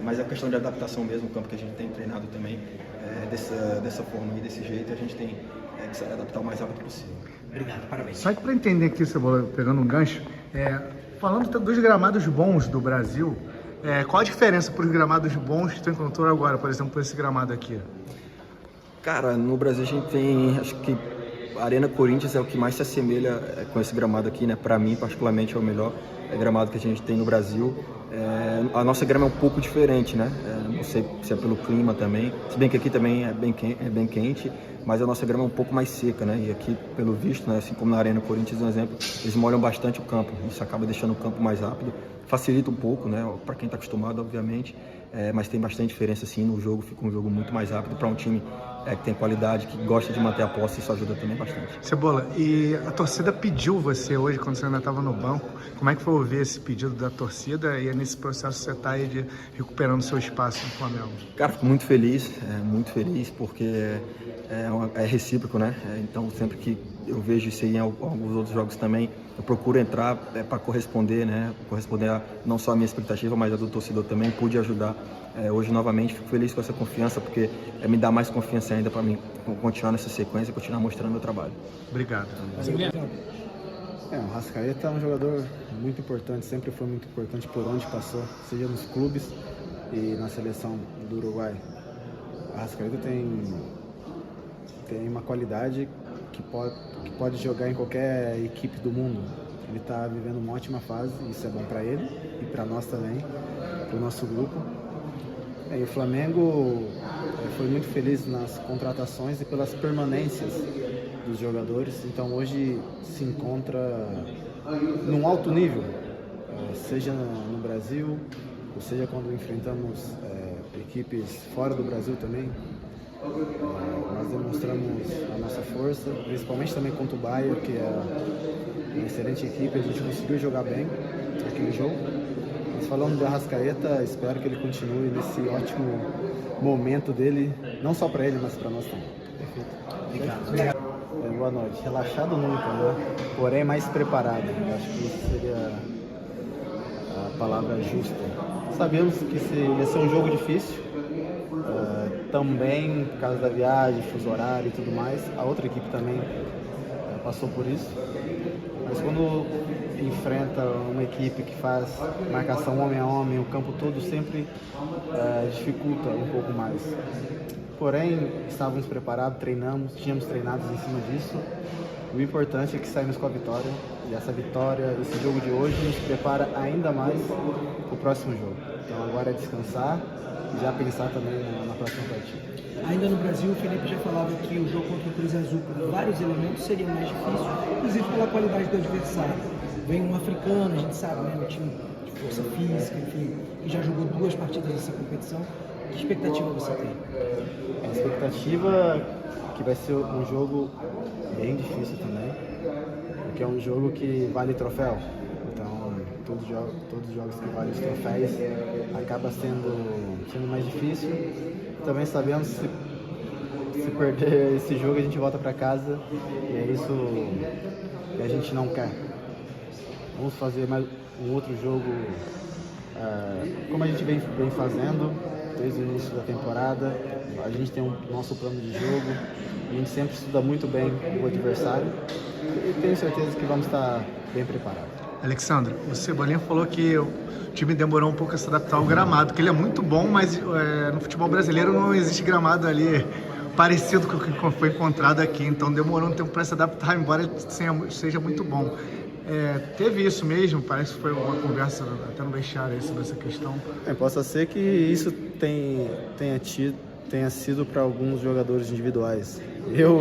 Mas é questão de adaptação mesmo, o campo que a gente tem treinado também dessa forma e desse jeito, a gente tem que se adaptar o mais rápido possível. Obrigado, parabéns. Só que para entender aqui, Cebola, pegando um gancho, falando dos gramados bons do Brasil, qual a diferença para os gramados bons que tu encontrou agora, por exemplo, por esse gramado aqui? Cara, no Brasil a gente tem, acho que a Arena Corinthians é o que mais se assemelha com esse gramado aqui, né? Para mim, particularmente, é o melhor gramado que a gente tem no Brasil. A nossa grama é um pouco diferente, né? Não sei se é pelo clima também, se bem que aqui também é bem quente, mas a nossa grama é um pouco mais seca, né? E aqui, pelo visto, né, assim como na Arena Corinthians, um exemplo, eles molham bastante o campo, isso acaba deixando o campo mais rápido, facilita um pouco, né? Para quem está acostumado, obviamente, mas tem bastante diferença, sim, no jogo, fica um jogo muito mais rápido para um time que tem qualidade, que gosta de manter a posse, isso ajuda também bastante. Cebola, e a torcida pediu você hoje, quando você ainda estava no banco, como é que foi ouvir esse pedido da torcida e nesse processo você está aí de recuperando seu espaço no Flamengo? Cara, fico muito feliz, porque é recíproco, né? Então, sempre que eu vejo isso aí em alguns outros jogos também, eu procuro entrar para corresponder, né? Corresponder não só a minha expectativa, mas a do torcedor também, pude ajudar. Hoje, novamente, fico feliz com essa confiança, porque me dá mais confiança ainda para mim continuar nessa sequência e continuar mostrando meu trabalho. Obrigado. O Arrascaeta é um jogador muito importante, sempre foi muito importante por onde passou, seja nos clubes e na seleção do Uruguai. O Arrascaeta tem uma qualidade que pode jogar em qualquer equipe do mundo. Ele está vivendo uma ótima fase, isso é bom para ele e para nós também, para o nosso grupo. E o Flamengo foi muito feliz nas contratações e pelas permanências dos jogadores, então hoje se encontra num alto nível, seja no Brasil, ou seja quando enfrentamos equipes fora do Brasil também. Nós demonstramos a nossa força, principalmente também contra o Bahia, que é uma excelente equipe, a gente conseguiu jogar bem aquele jogo. Mas falando do Arrascaeta, espero que ele continue nesse ótimo momento dele, não só para ele, mas para nós também. Perfeito. Obrigado. Boa noite. Relaxado nunca, né? Porém mais preparado. Eu acho que isso seria a palavra justa. Sabemos que ia ser um jogo difícil. Também por causa da viagem, fuso horário e tudo mais. A outra equipe também passou por isso. Mas quando enfrenta uma equipe que faz marcação homem a homem, o campo todo sempre dificulta um pouco mais. Porém, estávamos preparados, tínhamos treinado em cima disso. O importante é que saímos com a vitória. E essa vitória, esse jogo de hoje, nos prepara ainda mais para o próximo jogo. Então agora é descansar e já pensar também na próxima partida. Ainda no Brasil, o Felipe já falava que o jogo contra o Cruz Azul, por vários elementos, seria mais difícil, inclusive pela qualidade do adversário. Vem um africano, a gente sabe, né, um time de força física, enfim, que já jogou 2 partidas nessa competição. Que expectativa você tem? A expectativa é que vai ser um jogo bem difícil também, porque é um jogo que vale troféu. Então, todos os jogos que valem os troféus acaba sendo mais difícil. Também sabemos que se perder esse jogo a gente volta para casa e é isso que a gente não quer. Vamos fazer mais um outro jogo como a gente vem fazendo desde o início da temporada. A gente tem o nosso plano de jogo, a gente sempre estuda muito bem o adversário e tenho certeza que vamos estar bem preparados. Alexandre, o Cebolinha falou que o time demorou um pouco a se adaptar ao gramado, que ele é muito bom, mas no futebol brasileiro não existe gramado ali parecido com o que foi encontrado aqui, então demorou um tempo para se adaptar, embora ele seja muito bom. Teve isso mesmo? Parece que foi uma conversa até no vestiário sobre essa questão. Possa ser que isso tenha sido para alguns jogadores individuais.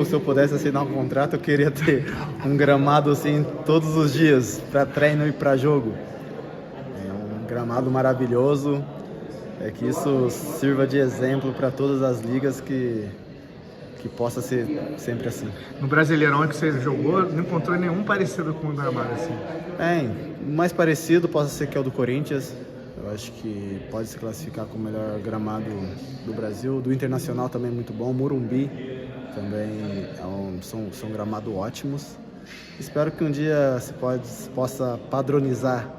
Se eu pudesse assinar um contrato, eu queria ter um gramado assim todos os dias, para treino e para jogo. É um gramado maravilhoso, que isso sirva de exemplo para todas as ligas, que possa ser sempre assim. No Brasileirão que você jogou, não encontrou nenhum parecido com o gramado assim? O mais parecido possa ser que é o do Corinthians. Eu acho que pode se classificar como o melhor gramado do Brasil. Do Internacional também é muito bom. Morumbi também são gramados ótimos. Espero que um dia se possa padronizar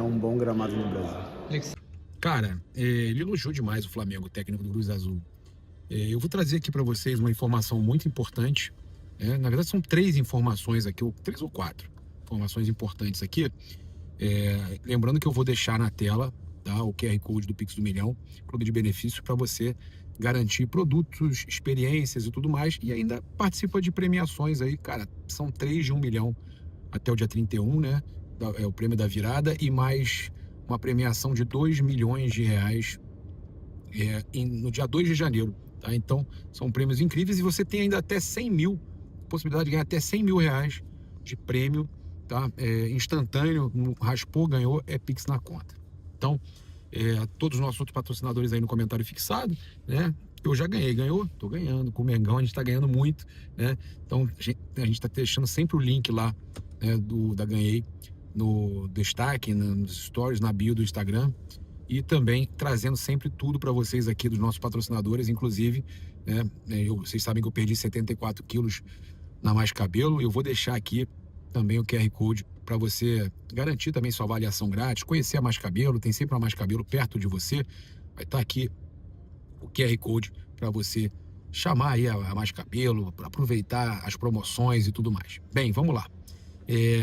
um bom gramado no Brasil. Cara, ele elogiou demais o Flamengo, o técnico do Cruz Azul. Eu vou trazer aqui para vocês uma informação muito importante. Na verdade, são 3 informações aqui, ou 3 ou 4 informações importantes aqui. Lembrando que eu vou deixar na tela, tá, o QR Code do Pix do Milhão, clube de benefícios, para você garantir produtos, experiências e tudo mais, e ainda participa de premiações aí, cara, são 3 de 1 milhão até o dia 31, né, é o prêmio da virada, e mais uma premiação de 2 milhões de reais no dia 2 de janeiro, tá? Então, são prêmios incríveis e você tem ainda até 100 mil, possibilidade de ganhar até 100 mil reais de prêmio, tá? Instantâneo, raspou, ganhou, é Pix na conta. Então, todos os nossos outros patrocinadores aí no comentário fixado, né? Eu já ganhei, ganhou? Tô ganhando. Com o Mengão a gente tá ganhando muito, né? Então, a gente tá deixando sempre o link lá, né, da Ganhei no destaque, nos stories, na bio do Instagram, e também trazendo sempre tudo para vocês aqui dos nossos patrocinadores, inclusive, né? Vocês sabem que eu perdi 74 quilos na Mais Cabelo. Eu vou deixar aqui também o QR Code para você garantir também sua avaliação grátis, conhecer a Mais Cabelo, tem sempre uma Mais Cabelo perto de você, vai estar aqui o QR Code para você chamar aí a Mais Cabelo, para aproveitar as promoções e tudo mais. Bem, vamos lá.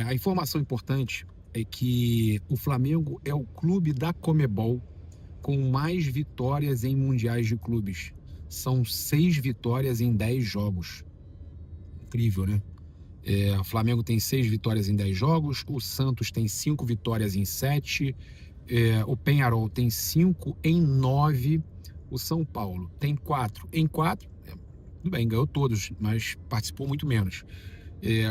A informação importante é que o Flamengo é o clube da Conmebol com mais vitórias em mundiais de clubes. São 6 vitórias em 10 jogos. Incrível, né? O Flamengo tem 6 vitórias em 10 jogos, o Santos tem 5 vitórias em 7, o Peñarol tem 5 em 9, o São Paulo tem 4 em 4, tudo bem, ganhou todos, mas participou muito menos.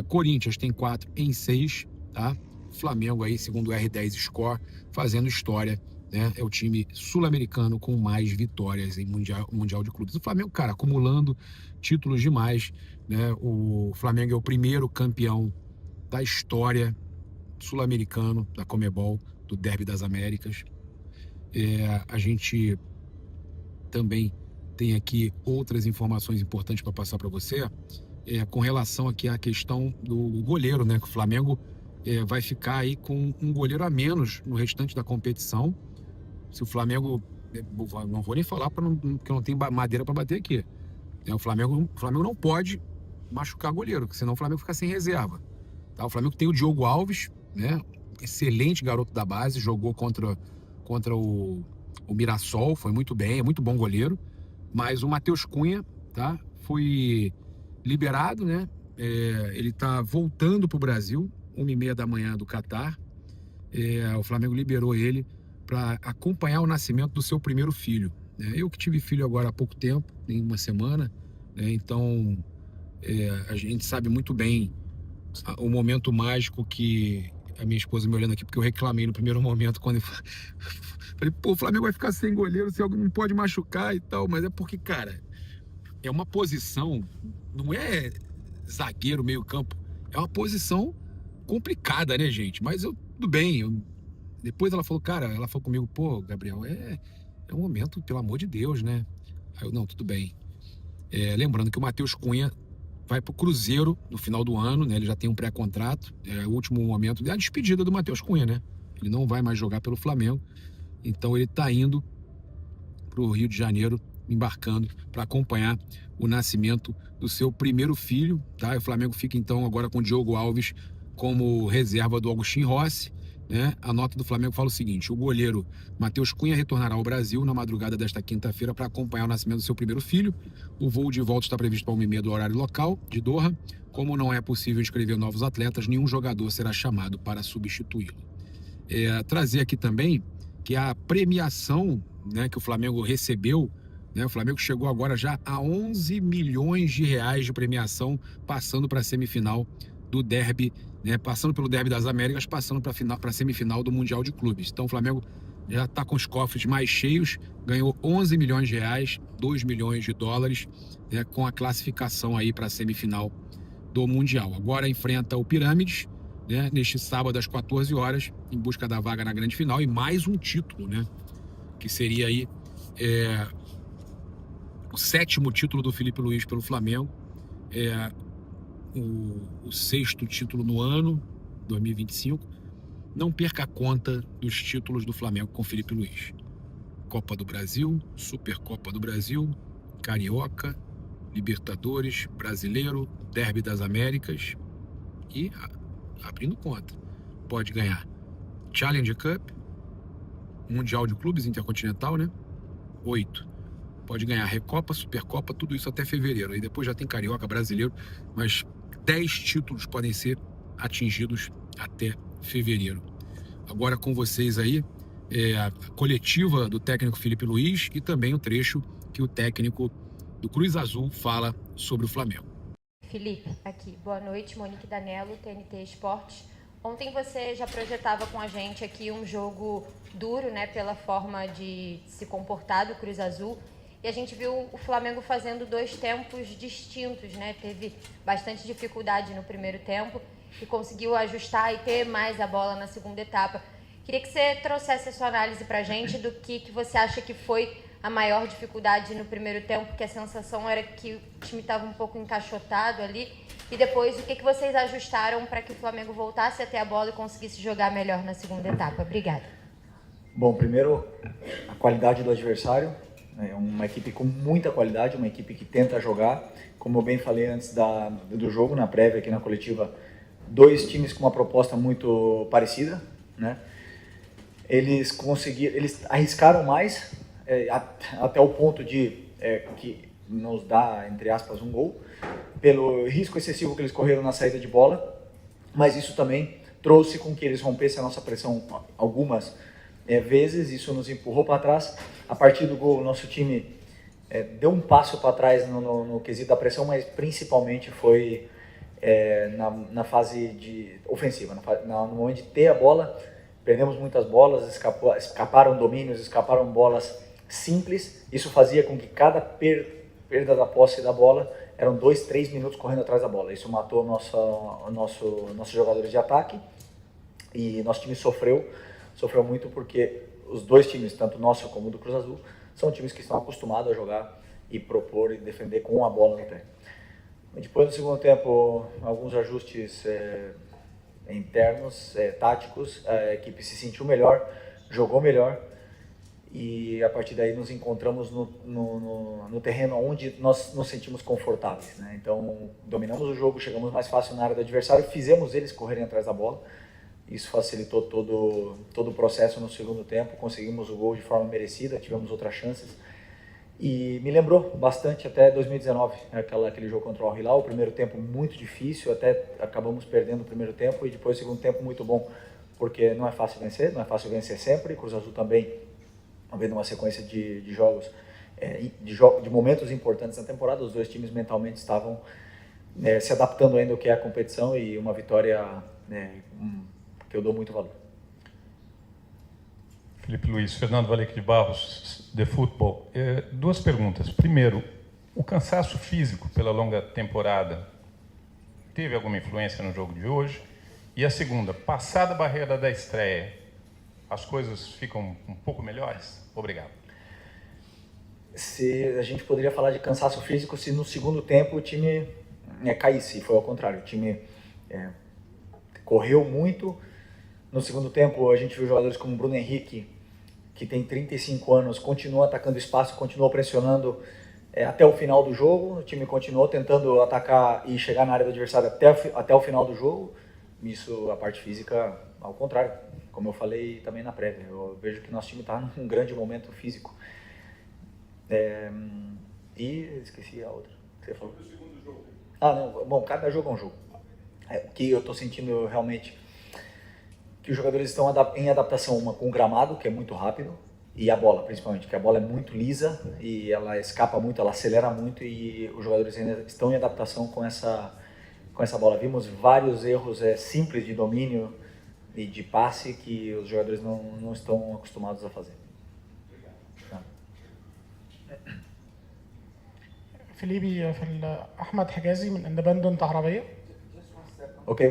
Corinthians tem 4 em 6, tá? Flamengo aí, segundo o R10 Score, fazendo história, né? É o time sul-americano com mais vitórias em mundial de clubes. O Flamengo, cara, acumulando títulos demais, né? O Flamengo é o primeiro campeão da história sul-americano da Conmebol, do Derby das Américas. A gente também tem aqui outras informações importantes para passar para você, com relação aqui à questão do goleiro, né? Que o Flamengo vai ficar aí com um goleiro a menos no restante da competição. Se o Flamengo, não vou nem falar porque não tem madeira para bater aqui. O Flamengo não pode machucar goleiro, senão o Flamengo fica sem reserva. Tá? O Flamengo tem o Diogo Alves, né? Excelente garoto da base, jogou contra o Mirassol, foi muito bem, é muito bom goleiro. Mas o Matheus Cunha, tá? Foi liberado, né? Ele tá voltando para o Brasil, 1h30 da manhã do Catar. O Flamengo liberou ele para acompanhar o nascimento do seu primeiro filho. Eu que tive filho agora há pouco tempo, em uma semana, né? Então a gente sabe muito bem o momento mágico que a minha esposa me olhando aqui, porque eu reclamei no primeiro momento quando eu falei, pô, o Flamengo vai ficar sem goleiro, se alguém não pode machucar e tal, mas é porque, cara, é uma posição, não é zagueiro, meio campo, é uma posição complicada, né, gente? Mas tudo bem. Depois ela falou comigo, pô, Gabriel, é um momento, pelo amor de Deus, né? Aí eu, não, tudo bem. Lembrando que o Matheus Cunha vai pro Cruzeiro no final do ano, né? Ele já tem um pré-contrato, o último momento, a despedida do Matheus Cunha, né? Ele não vai mais jogar pelo Flamengo, então ele tá indo pro Rio de Janeiro, embarcando para acompanhar o nascimento do seu primeiro filho, tá? O Flamengo fica então agora com o Diogo Alves como reserva do Agustin Rossi, né? A nota do Flamengo fala o seguinte: o goleiro Matheus Cunha retornará ao Brasil na madrugada desta quinta-feira para acompanhar o nascimento do seu primeiro filho. O voo de volta está previsto para 1h30 do horário local de Doha. Como não é possível inscrever novos atletas, nenhum jogador será chamado para substituí-lo. Trazer aqui também que a premiação, né, que o Flamengo recebeu, né, o Flamengo chegou agora já a 11 milhões de reais de premiação, passando para a semifinal do derby, né, passando pelo derby das Américas, passando para a semifinal do Mundial de Clubes. Então o Flamengo já está com os cofres mais cheios, ganhou 11 milhões de reais, 2 milhões de dólares, né, com a classificação aí para a semifinal do Mundial. Agora enfrenta o Pirâmides, né, neste sábado às 14 horas, em busca da vaga na grande final e mais um título, né, que seria aí o 7º título do Filipe Luís pelo Flamengo, o 6º título no ano 2025. Não perca a conta dos títulos do Flamengo com Filipe Luís: Copa do Brasil, Supercopa do Brasil, Carioca, Libertadores, Brasileiro, Derby das Américas e, abrindo conta, pode ganhar Challenger Cup, Mundial de Clubes Intercontinental, né? 8. Pode ganhar Recopa, Supercopa, tudo isso até fevereiro. Aí depois já tem Carioca, Brasileiro, mas 10 títulos podem ser atingidos até fevereiro. Agora com vocês aí, a coletiva do técnico Filipe Luís e também o trecho que o técnico do Cruz Azul fala sobre o Flamengo. Felipe, aqui. Boa noite, Monique Danello, TNT Esportes. Ontem você já projetava com a gente aqui um jogo duro, né, pela forma de se comportar do Cruz Azul. E a gente viu o Flamengo fazendo 2 tempos distintos, né? Teve bastante dificuldade no primeiro tempo e conseguiu ajustar e ter mais a bola na segunda etapa. Queria que você trouxesse a sua análise pra gente do que você acha que foi a maior dificuldade no primeiro tempo, porque a sensação era que o time estava um pouco encaixotado ali, e depois o que vocês ajustaram para que o Flamengo voltasse a ter a bola e conseguisse jogar melhor na segunda etapa. Obrigada. Bom, primeiro, a qualidade do adversário, é uma equipe com muita qualidade, uma equipe que tenta jogar, como eu bem falei antes do jogo, na prévia aqui na coletiva, 2 times com uma proposta muito parecida, né? Eles arriscaram mais, até o ponto de que nos dá, entre aspas, um gol, pelo risco excessivo que eles correram na saída de bola, mas isso também trouxe com que eles rompessem a nossa pressão algumas vezes, isso nos empurrou para trás. A partir do gol, o nosso time deu um passo para trás no quesito da pressão, mas principalmente foi na fase ofensiva, no momento de ter a bola. Perdemos muitas bolas, escaparam domínios, escaparam bolas simples. Isso fazia com que cada perda da posse da bola eram 2, 3 minutos correndo atrás da bola. Isso matou nossos jogadores de ataque e nosso time sofreu muito porque os 2 times, tanto o nosso como o do Cruz Azul, são times que estão acostumados a jogar e propor e defender com a bola no pé. Depois, no segundo tempo, alguns ajustes internos, táticos, a equipe se sentiu melhor, jogou melhor e a partir daí nos encontramos no terreno onde nós nos sentimos confortáveis, né? Então dominamos o jogo, chegamos mais fácil na área do adversário, fizemos eles correrem atrás da bola, isso facilitou todo o processo no segundo tempo, conseguimos o gol de forma merecida, tivemos outras chances e me lembrou bastante até 2019, aquele jogo contra o Al Hilal, o primeiro tempo muito difícil, até acabamos perdendo o primeiro tempo e depois o segundo tempo muito bom, porque não é fácil vencer sempre, Cruz Azul também, havendo uma sequência de jogos, de momentos importantes na temporada, os 2 times mentalmente estavam se adaptando ainda ao que é a competição e uma vitória que eu dou muito valor. Filipe Luís, Fernando Valique de Barros, de Futebol. 2 perguntas. Primeiro, o cansaço físico pela longa temporada teve alguma influência no jogo de hoje? E a segunda, passada a barreira da estreia, as coisas ficam um pouco melhores? Obrigado. A gente poderia falar de cansaço físico se no segundo tempo o time caísse, foi ao contrário, o time correu muito. No segundo tempo a gente viu jogadores como Bruno Henrique, que tem 35 anos, continua atacando espaço, continua pressionando até o final do jogo, o time continuou tentando atacar e chegar na área do adversário até o final do jogo, Isso, a parte física, ao contrário, como eu falei também na prévia, eu vejo que nosso time está num grande momento físico. E esqueci a outra que você falou. Não, bom, cada jogo é um jogo. O que eu estou sentindo realmente que os jogadores estão em adaptação, uma com o gramado, que é muito rápido, e a bola, principalmente, que a bola é muito lisa e ela escapa muito, ela acelera muito, e os jogadores ainda estão em adaptação com essa bola. Vimos vários erros simples de domínio e de passe que os jogadores não estão acostumados a fazer. فيليبي احمد حجازي من اندبندنت عربيه. اوكي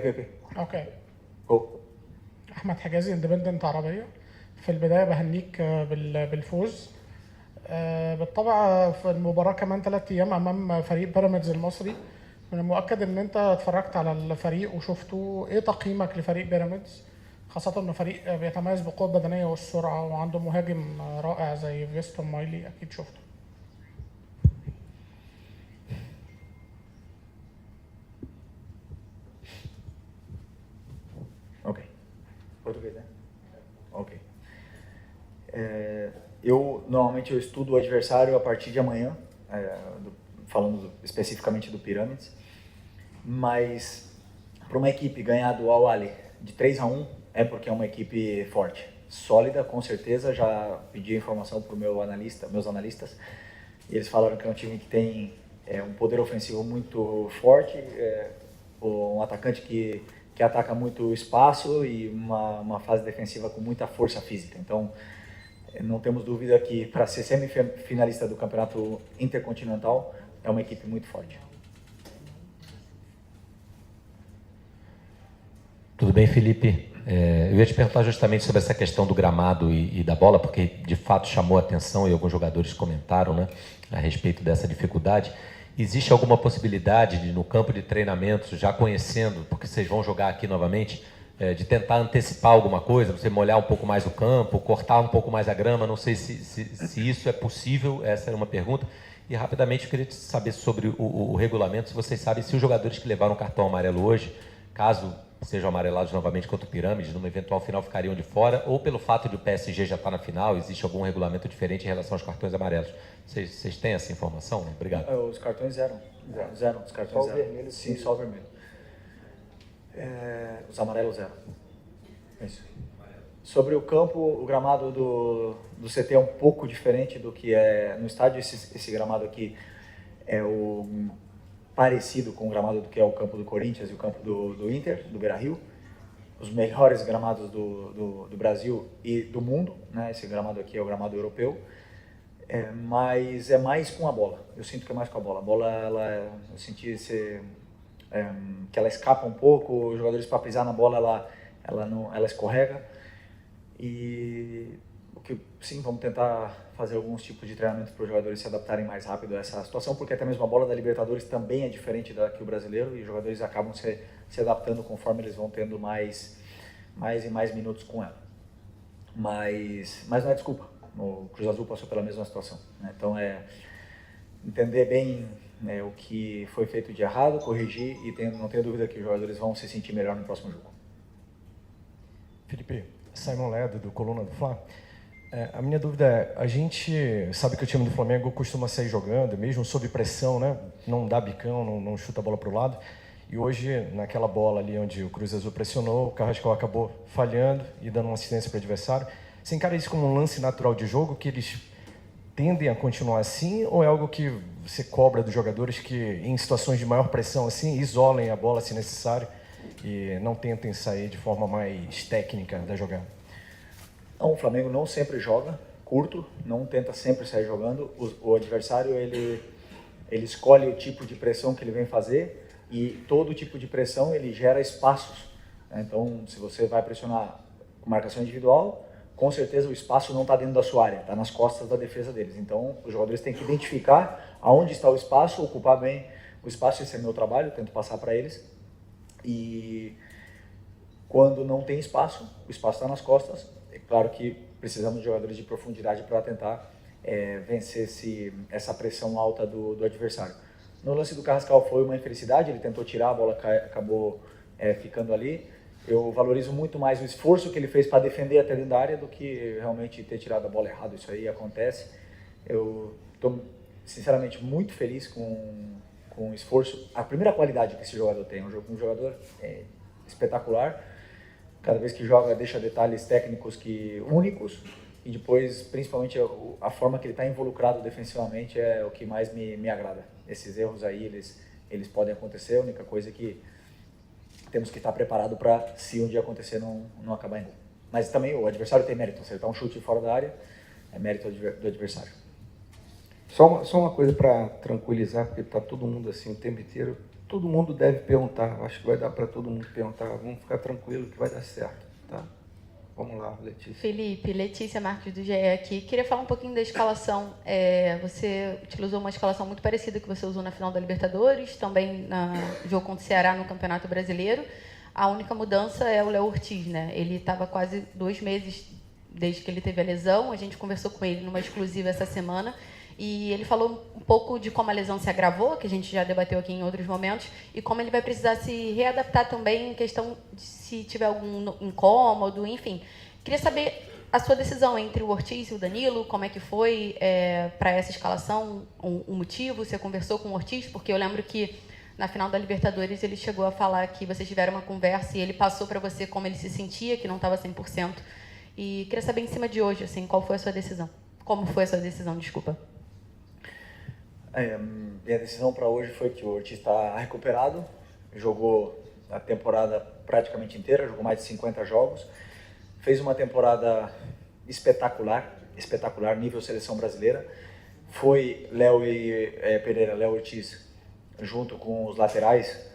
احمد حجازي اندبندنت عربيه. في البدايه بهنيك بالفوز. بالطبع في المباراه كمان 3 ايام امام فريق بيراميدز المصري. من المؤكد ان انت اتفرجت على الفريق وشفته. ايه تقييمك لفريق بيراميدز، خاصه انه فريق بيتميز بالقوه البدنيه والسرعه وعنده مهاجم رائع زي فيستون مايلي، اكيد شفته. Português, né? Ok. Normalmente eu estudo o adversário a partir de amanhã, falando especificamente do Pirâmides, mas para uma equipe ganhar do Al-Ahly de 3-1 é porque é uma equipe forte, sólida, com certeza. Já pedi informação para meus analistas, e eles falaram que é um time que tem um poder ofensivo muito forte, um atacante que ataca muito espaço e uma fase defensiva com muita força física. Então, não temos dúvida que para ser semifinalista do Campeonato Intercontinental é uma equipe muito forte. Tudo bem, Felipe? Eu ia te perguntar justamente sobre essa questão do gramado e da bola, porque de fato chamou a atenção e alguns jogadores comentaram, né, a respeito dessa dificuldade. Existe alguma possibilidade de, no campo de treinamentos, já conhecendo, porque vocês vão jogar aqui novamente, de tentar antecipar alguma coisa, você molhar um pouco mais o campo, cortar um pouco mais a grama? Não sei se isso é possível, essa era uma pergunta. E rapidamente eu queria saber sobre o regulamento, se vocês sabem se os jogadores que levaram cartão amarelo hoje, caso sejam amarelados novamente contra o Pirâmides, numa eventual final ficariam de fora, ou pelo fato de o PSG já estar na final, existe algum regulamento diferente em relação aos cartões amarelos? Vocês têm essa informação? Obrigado. Os cartões zero. Os cartões só o vermelho? Sim, só o vermelho. Os amarelos zero. Isso. Sobre o campo, o gramado do CT é um pouco diferente do que é no estádio. Esse gramado aqui é parecido com o gramado do que é o campo do Corinthians e o campo do Inter, do Beira-Rio. Os melhores gramados do Brasil e do mundo, né? Esse gramado aqui é o gramado europeu. Mas é mais com a bola. Eu sinto que é mais com a bola. A bola, eu senti que ela escapa um pouco. Os jogadores, para pisar na bola, ela escorrega. E sim, vamos tentar fazer alguns tipos de treinamento para os jogadores se adaptarem mais rápido a essa situação, porque até mesmo a bola da Libertadores também é diferente da que o brasileiro, e os jogadores acabam se adaptando conforme eles vão tendo mais e mais minutos com ela. Mas não é desculpa. O Cruz Azul passou pela mesma situação, né? Então entender bem o que foi feito de errado, corrigir, e não tenho dúvida que os jogadores vão se sentir melhor no próximo jogo. Felipe, Simon Ledo, do Coluna do Fla. A minha dúvida é, a gente sabe que o time do Flamengo costuma sair jogando, mesmo sob pressão, né? Não dá bicão, não chuta a bola para o lado. E hoje, naquela bola ali onde o Cruz Azul pressionou, o Carrascal acabou falhando e dando uma assistência para o adversário. Você encara isso como um lance natural de jogo, que eles tendem a continuar assim, ou é algo que você cobra dos jogadores que, em situações de maior pressão, assim, isolem a bola se necessário e não tentem sair de forma mais técnica da jogada? Não, o Flamengo não sempre joga curto, não tenta sempre sair jogando. O adversário, ele escolhe o tipo de pressão que ele vem fazer, e todo tipo de pressão ele gera espaços. Então, se você vai pressionar com marcação individual, com certeza o espaço não está dentro da sua área, está nas costas da defesa deles. Então, os jogadores têm que identificar aonde está o espaço, ocupar bem o espaço. Esse é meu trabalho, eu tento passar para eles. E quando não tem espaço, o espaço está nas costas. É claro que precisamos de jogadores de profundidade para tentar vencer essa pressão alta do adversário. No lance do Carrascal foi uma infelicidade, ele tentou tirar, a bola acabou ficando ali. Eu valorizo muito mais o esforço que ele fez para defender até dentro da área do que realmente ter tirado a bola errado. Isso aí acontece. Eu estou, sinceramente, muito feliz com o esforço. A primeira qualidade que esse jogador tem, um jogador espetacular. Cada vez que joga, deixa detalhes técnicos únicos. E depois, principalmente, a forma que ele está involucrado defensivamente é o que mais me agrada. Esses erros aí, eles podem acontecer. A única coisa é que temos que estar preparado para, se um dia acontecer, não acabar em gol. Mas também o adversário tem mérito. Acertar um chute fora da área é mérito do adversário. Só uma coisa para tranquilizar, porque está todo mundo assim o tempo inteiro. Todo mundo deve perguntar. Acho que vai dar para todo mundo perguntar. Vamos ficar tranquilo que vai dar certo, tá? Vamos lá, Letícia. Felipe, Letícia Marques do GE aqui. Queria falar um pouquinho da escalação. Você utilizou uma escalação muito parecida que você usou na final da Libertadores, também no jogo contra o Ceará no Campeonato Brasileiro. A única mudança é o Léo Ortiz, né? Ele estava quase 2 meses desde que ele teve a lesão. A gente conversou com ele numa exclusiva essa semana. E ele falou um pouco de como a lesão se agravou, que a gente já debateu aqui em outros momentos, e como ele vai precisar se readaptar também em questão de se tiver algum incômodo, enfim. Queria saber a sua decisão entre o Ortiz e o Danilo, como é que foi para essa escalação, o motivo, você conversou com o Ortiz, porque eu lembro que na final da Libertadores ele chegou a falar que vocês tiveram uma conversa e ele passou para você como ele se sentia, que não estava 100%. E queria saber em cima de hoje, assim, qual foi a sua decisão? Como foi a sua decisão, desculpa? Minha decisão para hoje foi que o Ortiz está recuperado, jogou a temporada praticamente inteira, jogou mais de 50 jogos, fez uma temporada espetacular, nível seleção brasileira. Foi Léo Ortiz, junto com os laterais,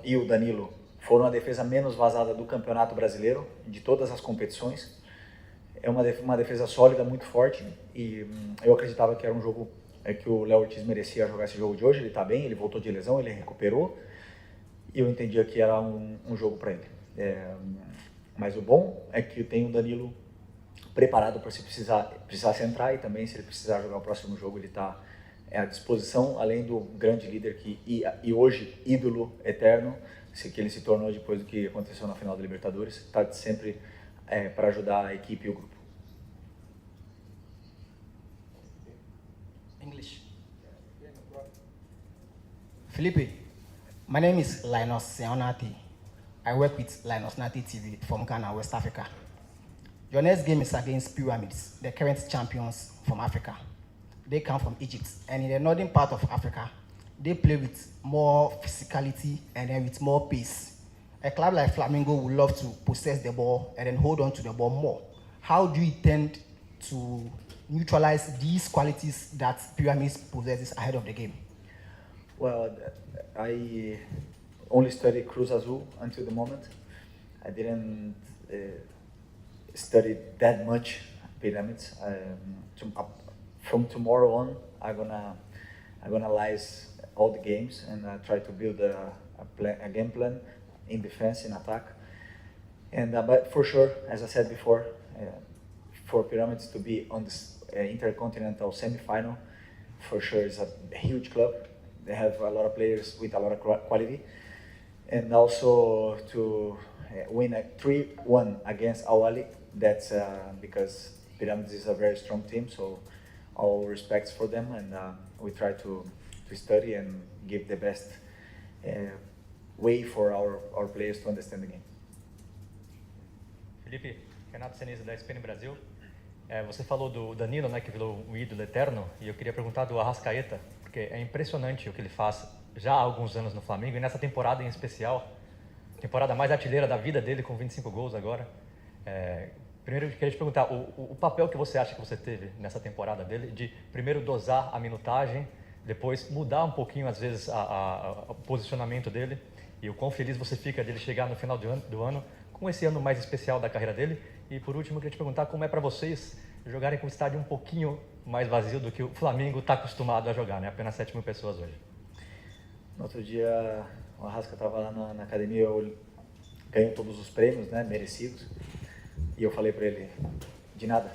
e o Danilo, foram a defesa menos vazada do Campeonato Brasileiro, de todas as competições. É uma defesa sólida, muito forte, e eu acreditava que era um jogo que o Léo Ortiz merecia jogar esse jogo de hoje. Ele está bem, ele voltou de lesão, ele recuperou, e eu entendia que era um jogo para ele. Mas o bom é que tem o Danilo preparado para se precisasse entrar, e também se ele precisar jogar o próximo jogo, ele está à disposição, além do grande líder e hoje ídolo eterno, que ele se tornou depois do que aconteceu na final da Libertadores. Está sempre para ajudar a equipe e o grupo. English. Felipe, my name is Linus Seonati. I work with Linus Nati TV from Ghana, West Africa. Your next game is against Pyramids, the current champions from Africa. They come from Egypt, and in the northern part of Africa, they play with more physicality and then with more pace. A club like Flamengo would love to possess the ball and then hold on to the ball more. How do you intend to neutralize these qualities that Pyramids possesses ahead of the game? Well, I only studied Cruz Azul until the moment. I didn't study that much Pyramids. From tomorrow on, I'm gonna analyze all the games and try to build a game plan in defense, in attack. And but for sure, as I said before, for Pyramids to be on this intercontinental semi-final, for sure is a huge club. They have a lot of players with a lot of quality, and also to win a 3-1 against Awali. That's because Pyramids is a very strong team. So all respects for them, and we try to study and give the best way for our players to understand the game. Felipe, Renato Senise da ESPN Brasil. Você falou do Danilo, né, que virou um ídolo eterno, e eu queria perguntar do Arrascaeta, porque é impressionante o que ele faz já há alguns anos no Flamengo, e nessa temporada em especial, temporada mais artilheira da vida dele, com 25 gols agora. Primeiro, eu queria te perguntar, o papel que você acha que você teve nessa temporada dele, de primeiro dosar a minutagem, depois mudar um pouquinho, às vezes, o posicionamento dele, e o quão feliz você fica dele chegar no final do ano, com esse ano mais especial da carreira dele. E por último, eu queria te perguntar como é para vocês jogarem com o estádio um pouquinho mais vazio do que o Flamengo está acostumado a jogar, né? Apenas 7 mil pessoas hoje. No outro dia, o Arrasca estava lá na academia, eu ganhei todos os prêmios, né, merecidos, e eu falei para ele, de nada.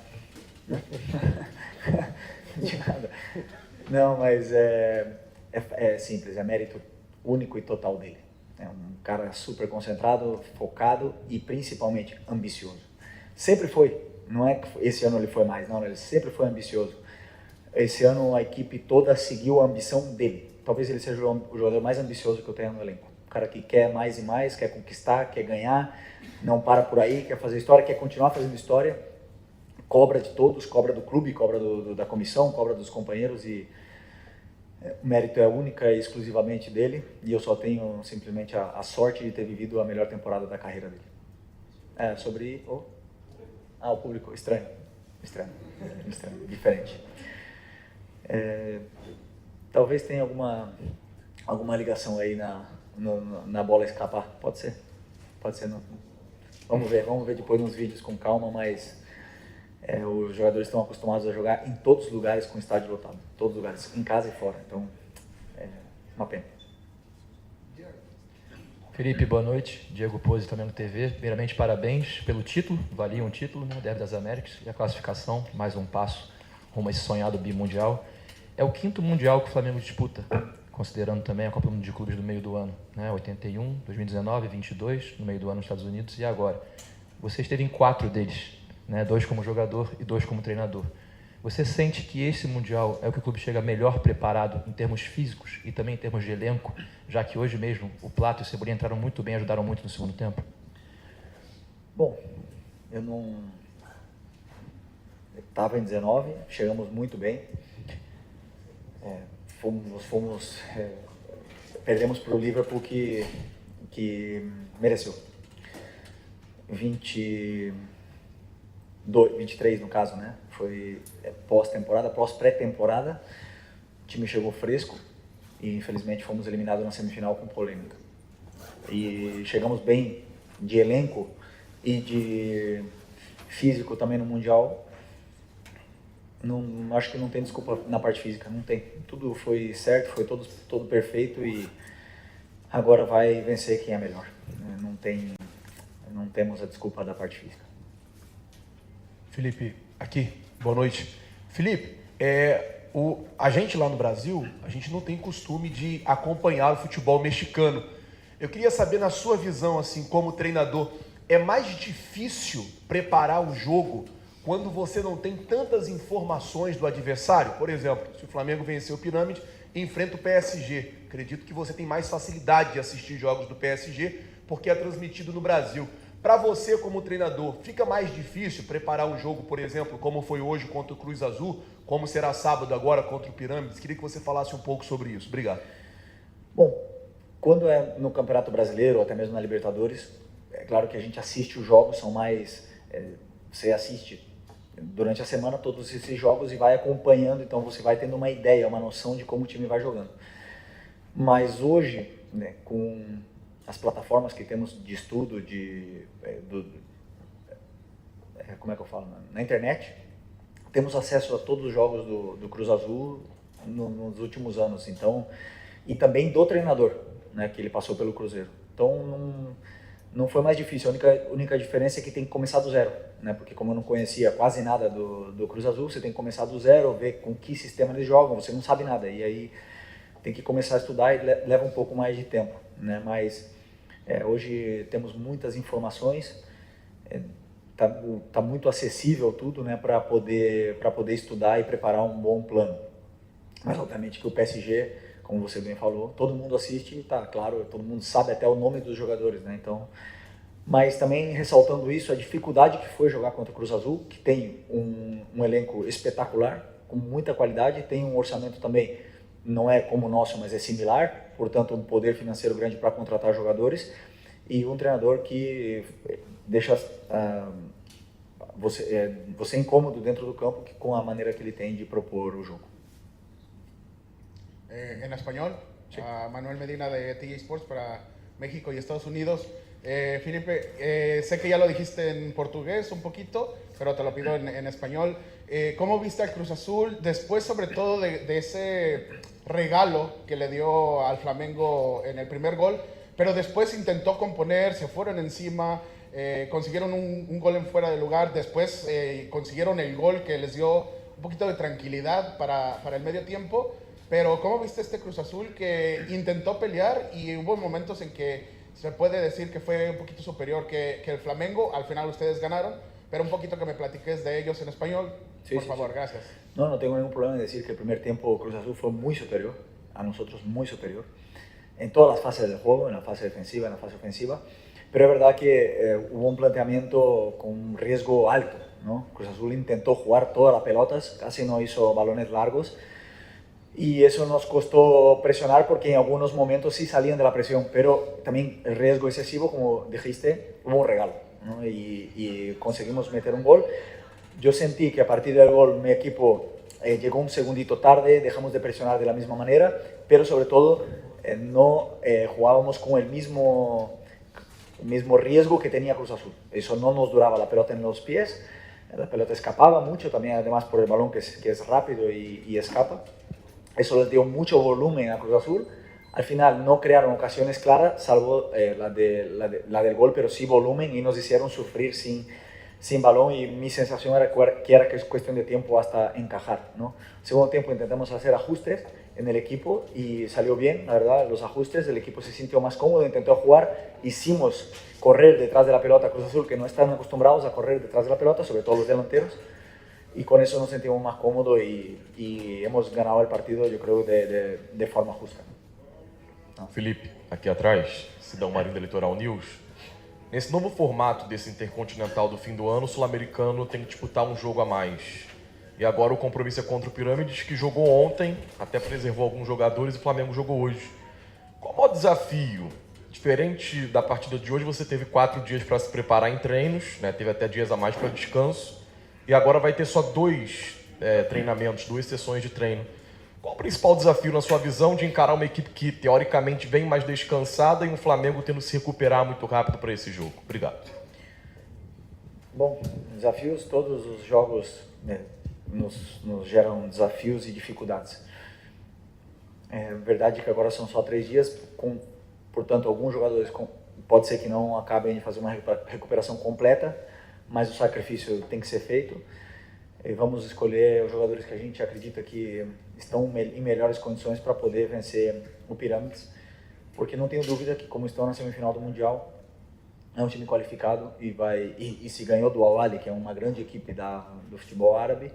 De nada. Não, mas é simples, é mérito único e total dele. É um cara super concentrado, focado e principalmente ambicioso. Sempre foi, não é que esse ano ele foi mais, não, ele sempre foi ambicioso. Esse ano a equipe toda seguiu a ambição dele. Talvez ele seja o jogador mais ambicioso que eu tenho no elenco. Um cara que quer mais e mais, quer conquistar, quer ganhar, não para por aí, quer fazer história, quer continuar fazendo história. Cobra de todos, cobra do clube, cobra da comissão, cobra dos companheiros e o mérito é única e exclusivamente dele e eu só tenho simplesmente a sorte de ter vivido a melhor temporada da carreira dele. Sobre o público, estranho, diferente. Talvez tenha alguma ligação aí na bola escapar, pode ser não. Vamos ver depois nos vídeos com calma, mas os jogadores estão acostumados a jogar em todos os lugares com estádio lotado, todos os lugares, em casa e fora, então é uma pena. Felipe, boa noite. Diego Pose, Flamengo TV. Primeiramente, parabéns pelo título, valia um título, né, Derby das Américas, e a classificação, mais um passo rumo a esse sonhado bimundial. É o 5º Mundial que o Flamengo disputa, considerando também a Copa do Mundo de Clubes do meio do ano, né, 81, 2019, 22, no meio do ano nos Estados Unidos, e agora. Você esteve em 4 deles, né, 2 como jogador e 2 como treinador. Você sente que esse Mundial é o que o clube chega melhor preparado em termos físicos e também em termos de elenco, já que hoje mesmo o Plato e o Cebolinha entraram muito bem, ajudaram muito no segundo tempo? Bom, eu não... Estava em 19, chegamos muito bem. Perdemos para o Liverpool que mereceu. 23 no caso, né? Foi pós-temporada, pós-pré-temporada. O time chegou fresco e infelizmente fomos eliminados na semifinal com polêmica. E chegamos bem de elenco e de físico também no Mundial. Não, acho que não tem desculpa na parte física, não tem. Tudo foi certo, foi todo perfeito e agora vai vencer quem é melhor. Não temos a desculpa da parte física. Felipe, aqui, boa noite. Felipe, a gente lá no Brasil, a gente não tem costume de acompanhar o futebol mexicano. Eu queria saber, na sua visão, assim, como treinador, é mais difícil preparar o jogo quando você não tem tantas informações do adversário? Por exemplo, se o Flamengo venceu o Pirâmide e enfrenta o PSG, acredito que você tem mais facilidade de assistir jogos do PSG porque é transmitido no Brasil. Para você, como treinador, fica mais difícil preparar um jogo, por exemplo, como foi hoje contra o Cruz Azul, como será sábado agora contra o Pirâmides? Queria que você falasse um pouco sobre isso. Obrigado. Bom, quando é no Campeonato Brasileiro ou até mesmo na Libertadores, é claro que a gente assiste os jogos, são mais... você assiste durante a semana todos esses jogos e vai acompanhando, então você vai tendo uma ideia, uma noção de como o time vai jogando. Mas hoje, né, com as plataformas que temos de estudo, como é que eu falo, na internet, temos acesso a todos os jogos do Cruz Azul nos últimos anos, então, e também do treinador, né, que ele passou pelo Cruzeiro. Então não foi mais difícil, a única diferença é que tem que começar do zero, né, porque como eu não conhecia quase nada do Cruz Azul, você tem que começar do zero, ver com que sistema eles jogam, você não sabe nada, e aí tem que começar a estudar e leva um pouco mais de tempo, né, mas hoje temos muitas informações, tá muito acessível tudo, né, para poder estudar e preparar um bom plano. Mas obviamente que o PSG, como você bem falou, todo mundo assiste, tá claro, todo mundo sabe até o nome dos jogadores, né? Então, mas também ressaltando isso, a dificuldade que foi jogar contra o Cruz Azul, que tem um elenco espetacular, com muita qualidade, tem um orçamento também, não é como o nosso, mas é similar, portanto um poder financeiro grande para contratar jogadores e um treinador que deixa você incômodo dentro do campo com a maneira que ele tem de propor o jogo. En español, sí. Manuel Medina de TJ Sports para México y Estados Unidos. Felipe, sé que ya lo dijiste en portugués un poquito, pero te lo pido en español. ¿Cómo viste al Cruz Azul después, sobre todo, de ese regalo que le dio al Flamengo en el primer gol? Pero después intentó componer, se fueron encima, consiguieron un gol en fuera de lugar, después consiguieron el gol que les dio un poquito de tranquilidad para el medio tiempo. pero ¿cómo viste este Cruz Azul que intentó pelear y hubo momentos en que se puede decir que fue un poquito superior que el Flamengo? Al final ustedes ganaron, pero un poquito que me platiques de ellos en español, por favor, gracias. No tengo ningún problema en decir que el primer tiempo Cruz Azul fue muy superior, a nosotros muy superior, en todas las fases del juego, en la fase defensiva, en la fase ofensiva, pero es verdad que hubo un planteamiento con un riesgo alto, ¿no? Cruz Azul intentó jugar todas las pelotas, casi no hizo balones largos, y eso nos costó presionar porque en algunos momentos sí salían de la presión, pero también el riesgo excesivo, como dijiste, hubo un regalo, ¿no? Y conseguimos meter un gol. Yo sentí que a partir del gol mi equipo llegó un segundito tarde, dejamos de presionar de la misma manera, pero sobre todo no jugábamos con el mismo riesgo que tenía Cruz Azul. Eso no nos duraba la pelota en los pies, la pelota escapaba mucho, también además por el balón que es rápido y escapa. Eso les dio mucho volumen a Cruz Azul. Al final no crearon ocasiones claras, salvo la del gol, pero sí volumen, y nos hicieron sufrir sin balón, y mi sensación era que es cuestión de tiempo hasta encajar, ¿no? Segundo tiempo intentamos hacer ajustes en el equipo y salió bien, la verdad, los ajustes, el equipo se sintió más cómodo, intentó jugar, hicimos correr detrás de la pelota a Cruz Azul, que no están acostumbrados a correr detrás de la pelota, sobre todo los delanteros, y con eso nos sentimos más cómodos y hemos ganado el partido, yo creo, de forma justa. Felipe, aqui atrás, Sidão Marinho da Litoral News. Nesse novo formato desse Intercontinental do fim do ano, o Sul-Americano tem que disputar um jogo a mais. E agora o compromisso é contra o Pirâmides, que jogou ontem, até preservou alguns jogadores, e o Flamengo jogou hoje. Qual o maior desafio? Diferente da partida de hoje, você teve 4 dias para se preparar em treinos, né? Teve até dias a mais para descanso, e agora vai ter só 2 treinamentos, 2 sessões de treino. Qual o principal desafio, na sua visão, de encarar uma equipe que, teoricamente, vem mais descansada e um Flamengo tendo que se recuperar muito rápido para esse jogo? Obrigado. Bom, desafios, todos os jogos, né, nos geram desafios e dificuldades. É verdade que agora são só 3 dias, portanto, alguns jogadores pode ser que não acabem de fazer uma recuperação completa, mas o sacrifício tem que ser feito. E vamos escolher os jogadores que a gente acredita que estão em melhores condições para poder vencer o Pirâmides, porque não tenho dúvida que, como estão na semifinal do Mundial, é um time qualificado e se ganhou do Al-Ahly, que é uma grande equipe do futebol árabe,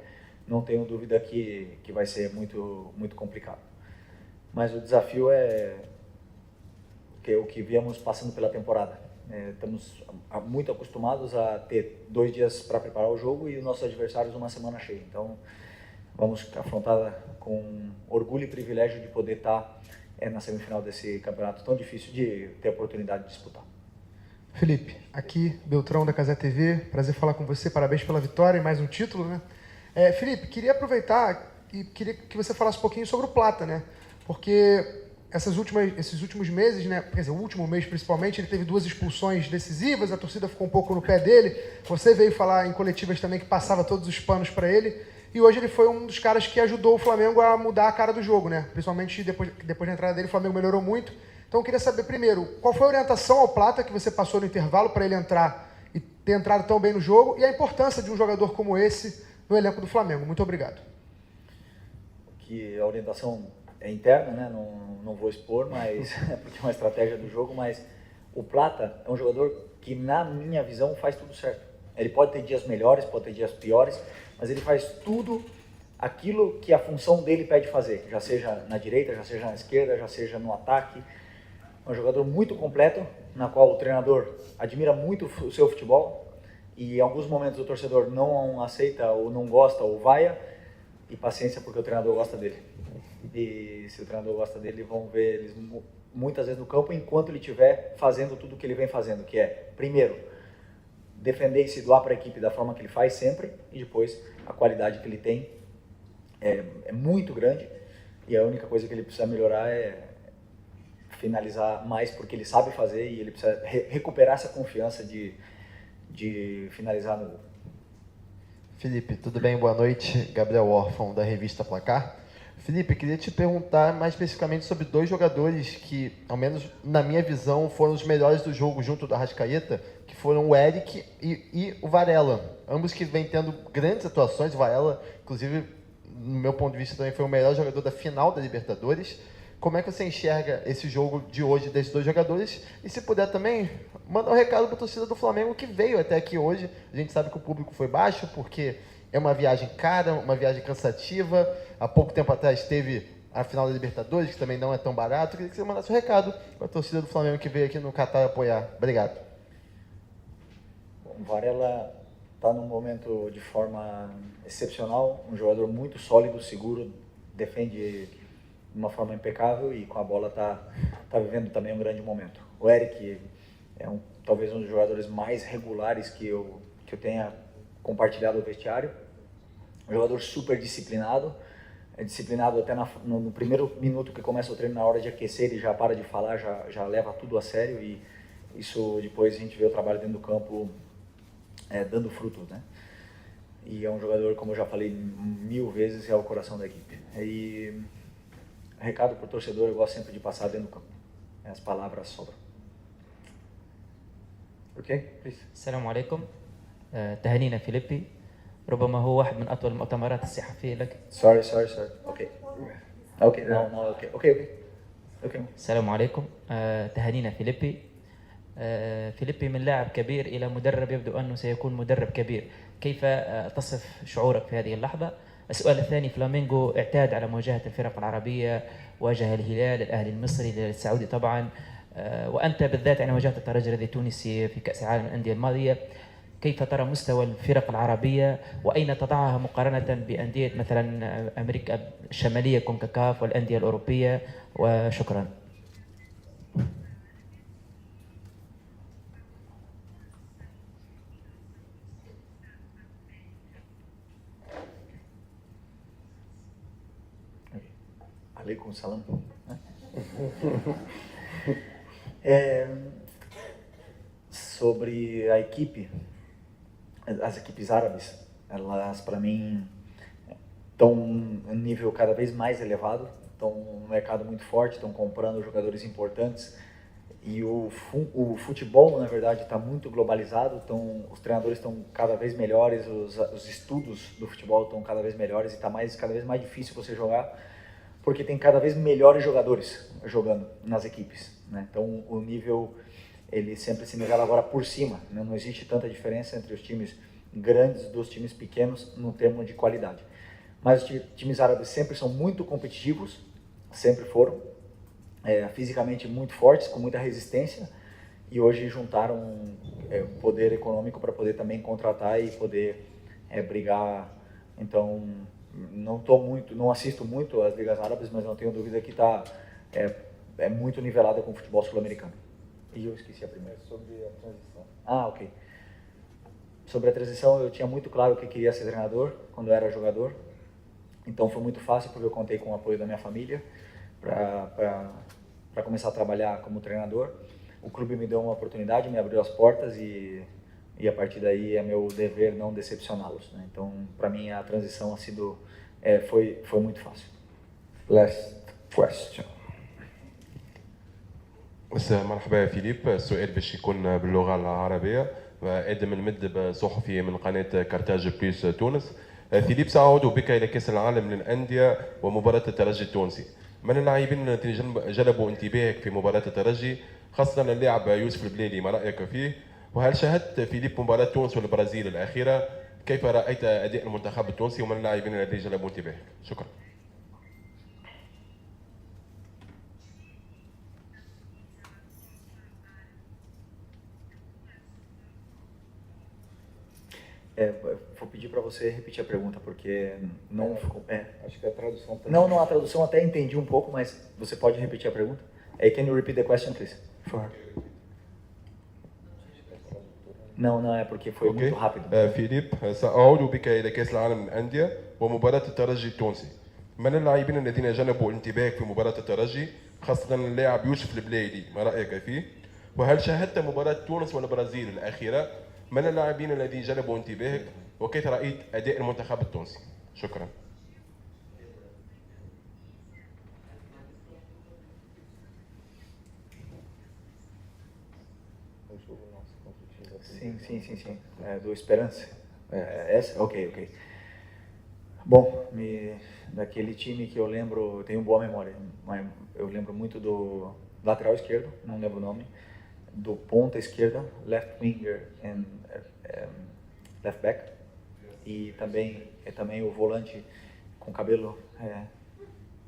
não tenho dúvida que vai ser muito, muito complicado. Mas o desafio é o que viemos passando pela temporada. Estamos muito acostumados a ter 2 dias para preparar o jogo e os nossos adversários uma semana cheia. Então, vamos afrontar com orgulho e privilégio de poder estar na semifinal desse campeonato tão difícil de ter a oportunidade de disputar. Felipe, aqui, Beltrão da Casé TV, prazer falar com você, parabéns pela vitória e mais um título, né? Felipe, queria aproveitar e queria que você falasse um pouquinho sobre o Plata, né? Porque esses últimos meses, né? Quer dizer, o último mês principalmente, ele teve 2 expulsões decisivas, a torcida ficou um pouco no pé dele, você veio falar em coletivas também que passava todos os panos para ele, e hoje ele foi um dos caras que ajudou o Flamengo a mudar a cara do jogo, né? Principalmente depois da entrada dele, o Flamengo melhorou muito. Então eu queria saber primeiro, qual foi a orientação ao Plata que você passou no intervalo para ele entrar e ter entrado tão bem no jogo, e a importância de um jogador como esse no elenco do Flamengo. Muito obrigado. Que a orientação é interna, né? Não vou expor, mas porque é uma estratégia do jogo, mas o Plata é um jogador que, na minha visão, faz tudo certo. Ele pode ter dias melhores, pode ter dias piores, mas ele faz tudo aquilo que a função dele pede fazer, já seja na direita, já seja na esquerda, já seja no ataque. É um jogador muito completo, na qual o treinador admira muito o seu futebol, e em alguns momentos o torcedor não aceita ou não gosta ou vaia, e paciência, porque o treinador gosta dele. E se o treinador gosta dele, vão ver eles muitas vezes no campo, enquanto ele estiver fazendo tudo o que ele vem fazendo, que é, primeiro, defender e se doar para a equipe da forma que ele faz sempre, e depois a qualidade que ele tem é muito grande, e a única coisa que ele precisa melhorar é finalizar mais, porque ele sabe fazer, e ele precisa recuperar essa confiança de finalizar no gol. Felipe, tudo bem? Boa noite. Gabriel Órfão, da revista Placar. Felipe, queria te perguntar mais especificamente sobre 2 jogadores que, ao menos na minha visão, foram os melhores do jogo junto do Arrascaeta, que foram o Eric e o Varela. Ambos que vêm tendo grandes atuações. O Varela, inclusive, no meu ponto de vista, também foi o melhor jogador da final da Libertadores. Como é que você enxerga esse jogo de hoje desses dois jogadores? E se puder também, mandar um recado para a torcida do Flamengo que veio até aqui hoje. A gente sabe que o público foi baixo, porque é uma viagem cara, uma viagem cansativa. Há pouco tempo atrás teve a final da Libertadores, que também não é tão barato. Eu queria que você mandasse um recado para a torcida do Flamengo que veio aqui no Catar apoiar. Obrigado. Bom, Varela está num momento de forma excepcional, um jogador muito sólido, seguro, defende de uma forma impecável e com a bola tá vivendo também um grande momento. O Eric é talvez um dos jogadores mais regulares que eu tenha compartilhado o vestiário. Um jogador super disciplinado, disciplinado até no primeiro minuto que começa o treino, na hora de aquecer, ele já para de falar, já leva tudo a sério, e isso depois a gente vê o trabalho dentro do campo dando frutos, né? E é um jogador, como eu já falei 1000 vezes, é o coração da equipe. E recado para o torcedor, eu gosto sempre de passar dentro do campo. As palavras sobram. Ok? Please. السلام عليكم. تهانينا فيليبي، ربما هو واحد من أطول المؤتمرات الصحفية لك. Sorry. Okay. Okay, no, okay. السلام عليكم. تهانينا فيليبي. فيليبي من لاعب كبير إلى مدرب يبدو أنه سيكون مدرب كبير. كيف تصف شعورك في هذه اللحظة؟ السؤال الثاني، فلامينغو اعتاد على مواجهة الفرق العربية، واجه الهلال، الأهلي المصري، الهلال السعودي طبعا، وأنت بالذات يعني واجهت الترجي التونسي في كأس العالم للأندية الماضية. كيف ترى مستوى الفرق العربية وأين تضعها مقارنة بأندية مثلا أمريكا الشمالية كونكاكاف والأندية الأوروبية؟ وشكرا. Aleikum salam. Sobre a equipe, as equipes árabes, elas para mim estão em um nível cada vez mais elevado, estão num mercado muito forte, estão comprando jogadores importantes, e o futebol, na verdade, está muito globalizado, os treinadores estão cada vez melhores, os estudos do futebol estão cada vez melhores, e está cada vez mais difícil você jogar, porque tem cada vez melhores jogadores jogando nas equipes, né? Então o nível, ele sempre se nivela agora por cima, né? Não existe tanta diferença entre os times grandes dos times pequenos no termo de qualidade. Mas os times árabes sempre são muito competitivos, sempre foram, fisicamente muito fortes, com muita resistência, e hoje juntaram poder econômico para poder também contratar e poder brigar. Então não assisto muito as ligas árabes, mas não tenho dúvida que é muito nivelada com o futebol sul-americano. E eu esqueci a primeira. Sobre a transição. Ok. Sobre a transição, eu tinha muito claro que queria ser treinador quando eu era jogador. Então foi muito fácil, porque eu contei com o apoio da minha família para começar a trabalhar como treinador. O clube me deu uma oportunidade, me abriu as portas, e a partir daí é meu dever não decepcioná-los, né? Então, para mim, a transição foi muito fácil. Last question. مرحبا يا فيليب، السؤال باش يكون باللغة العربية. آدم المدب صحفي من قناة كارتاج بليس تونس. فيليب، سأعود بك إلى كأس العالم للأندية ومباراة الترجي التونسي. من اللاعبين الذين جلبوا انتباهك في مباراة الترجي، خاصة اللاعب يوسف البليلي، ما رأيك فيه؟ وهل شاهدت فيليب مباراة تونس والبرازيل الأخيرة؟ كيف رأيت أداء المنتخب التونسي ومن اللاعبين الذين جلبوا انتباهك؟ شكرا. Vou pedir para você repetir a pergunta, porque não ficou... Acho que a tradução... Não, a tradução até entendi um pouco, mas você pode repetir a pergunta? Can you repeat the question, please? Não, é porque foi muito rápido. فيليب، سأعود بك إلى كأس العالم للأندية ومباراة الترجي التونسي. من اللاعبين الذين جلبوا انتباهك في مباراة الترجي، خاصة اللاعب يوسف البليلي، ما رأيك فيه؟ وهل شاهدت مباراة تونس والبرازيل الأخيرة؟ من اللاعبين الذين جلبوا انتباهك وكيف رأيت أداء المنتخب التونسي؟ شكرا. Sim. Do Esperança. Essa? Ok. Bom, daquele time que eu lembro, eu tenho boa memória, mas eu lembro muito do lateral esquerdo, não lembro o nome, do ponta esquerda, left winger and left back, e também o volante com cabelo,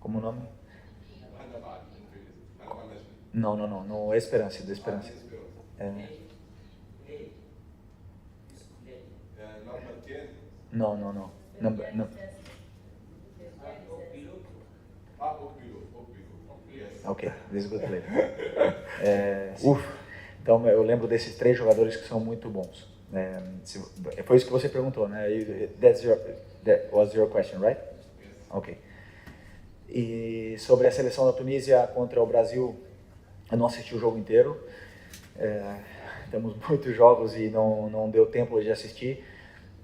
como o nome? Não, é Esperança, da Esperança. Não. Ok, this is good player. Então eu lembro desses 3 jogadores que são muito bons. Foi isso que você perguntou, né? That was your question, right? Ok. E sobre a seleção da Tunísia contra o Brasil, eu não assisti o jogo inteiro. Temos muitos jogos e não deu tempo de assistir.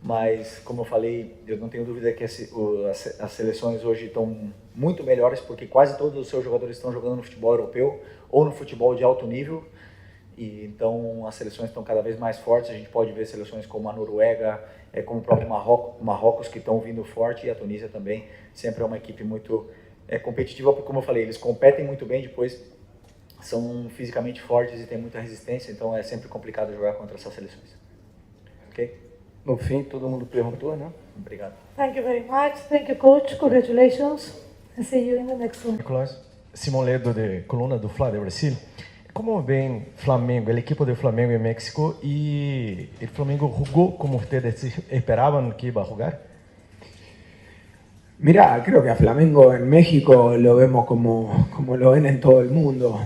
Mas, como eu falei, eu não tenho dúvida que as seleções hoje estão muito melhores, porque quase todos os seus jogadores estão jogando no futebol europeu ou no futebol de alto nível. E então as seleções estão cada vez mais fortes. A gente pode ver seleções como a Noruega, como o próprio Marrocos que estão vindo forte, e a Tunísia também. Sempre é uma equipe muito competitiva, porque, como eu falei, eles competem muito bem, depois são fisicamente fortes e têm muita resistência, então é sempre complicado jogar contra essas seleções. Ok? No fim, todo mundo perguntou, né? Obrigado. Thank you very much. Thank you, coach. Congratulations. And see you in the next one. Nicolás, Simón Ledo de Coluna do Fla de Brasil. ¿Cómo ven Flamengo, el equipo de Flamengo en México, y el Flamengo jugó como ustedes esperaban que iba a jugar? Mira, creo que a Flamengo en México lo vemos como lo ven en todo el mundo.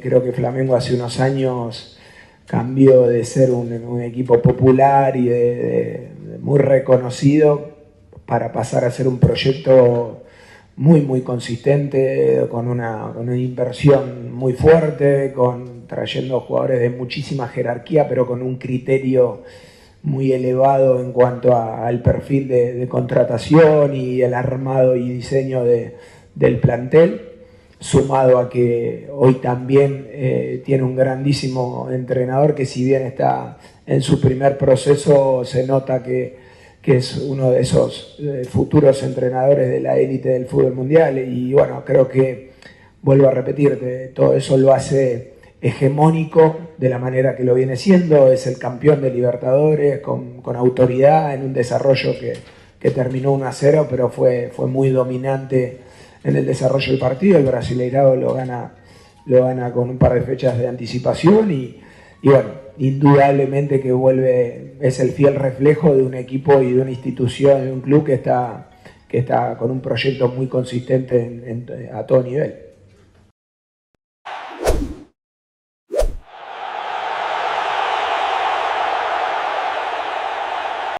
Creo que Flamengo hace unos años cambió de ser un equipo popular y muy reconocido para pasar a ser un proyecto muy consistente, con una inversión muy fuerte, trayendo jugadores de muchísima jerarquía, pero con un criterio muy elevado en cuanto al perfil de contratación y el armado y diseño del plantel, sumado a que hoy también tiene un grandísimo entrenador que, si bien está en su primer proceso, se nota que es uno de esos futuros entrenadores de la élite del fútbol mundial. Y bueno, creo que, vuelvo a repetir, todo eso lo hace hegemónico de la manera que lo viene siendo. Es el campeón de Libertadores con autoridad en un desarrollo que terminó 1-0, pero fue muy dominante en el desarrollo del partido. El Brasileirao lo gana con un par de fechas de anticipación y bueno, indudablemente que es el fiel reflejo de un equipo y de una institución, de un club que está con un proyecto muy consistente a todo nivel.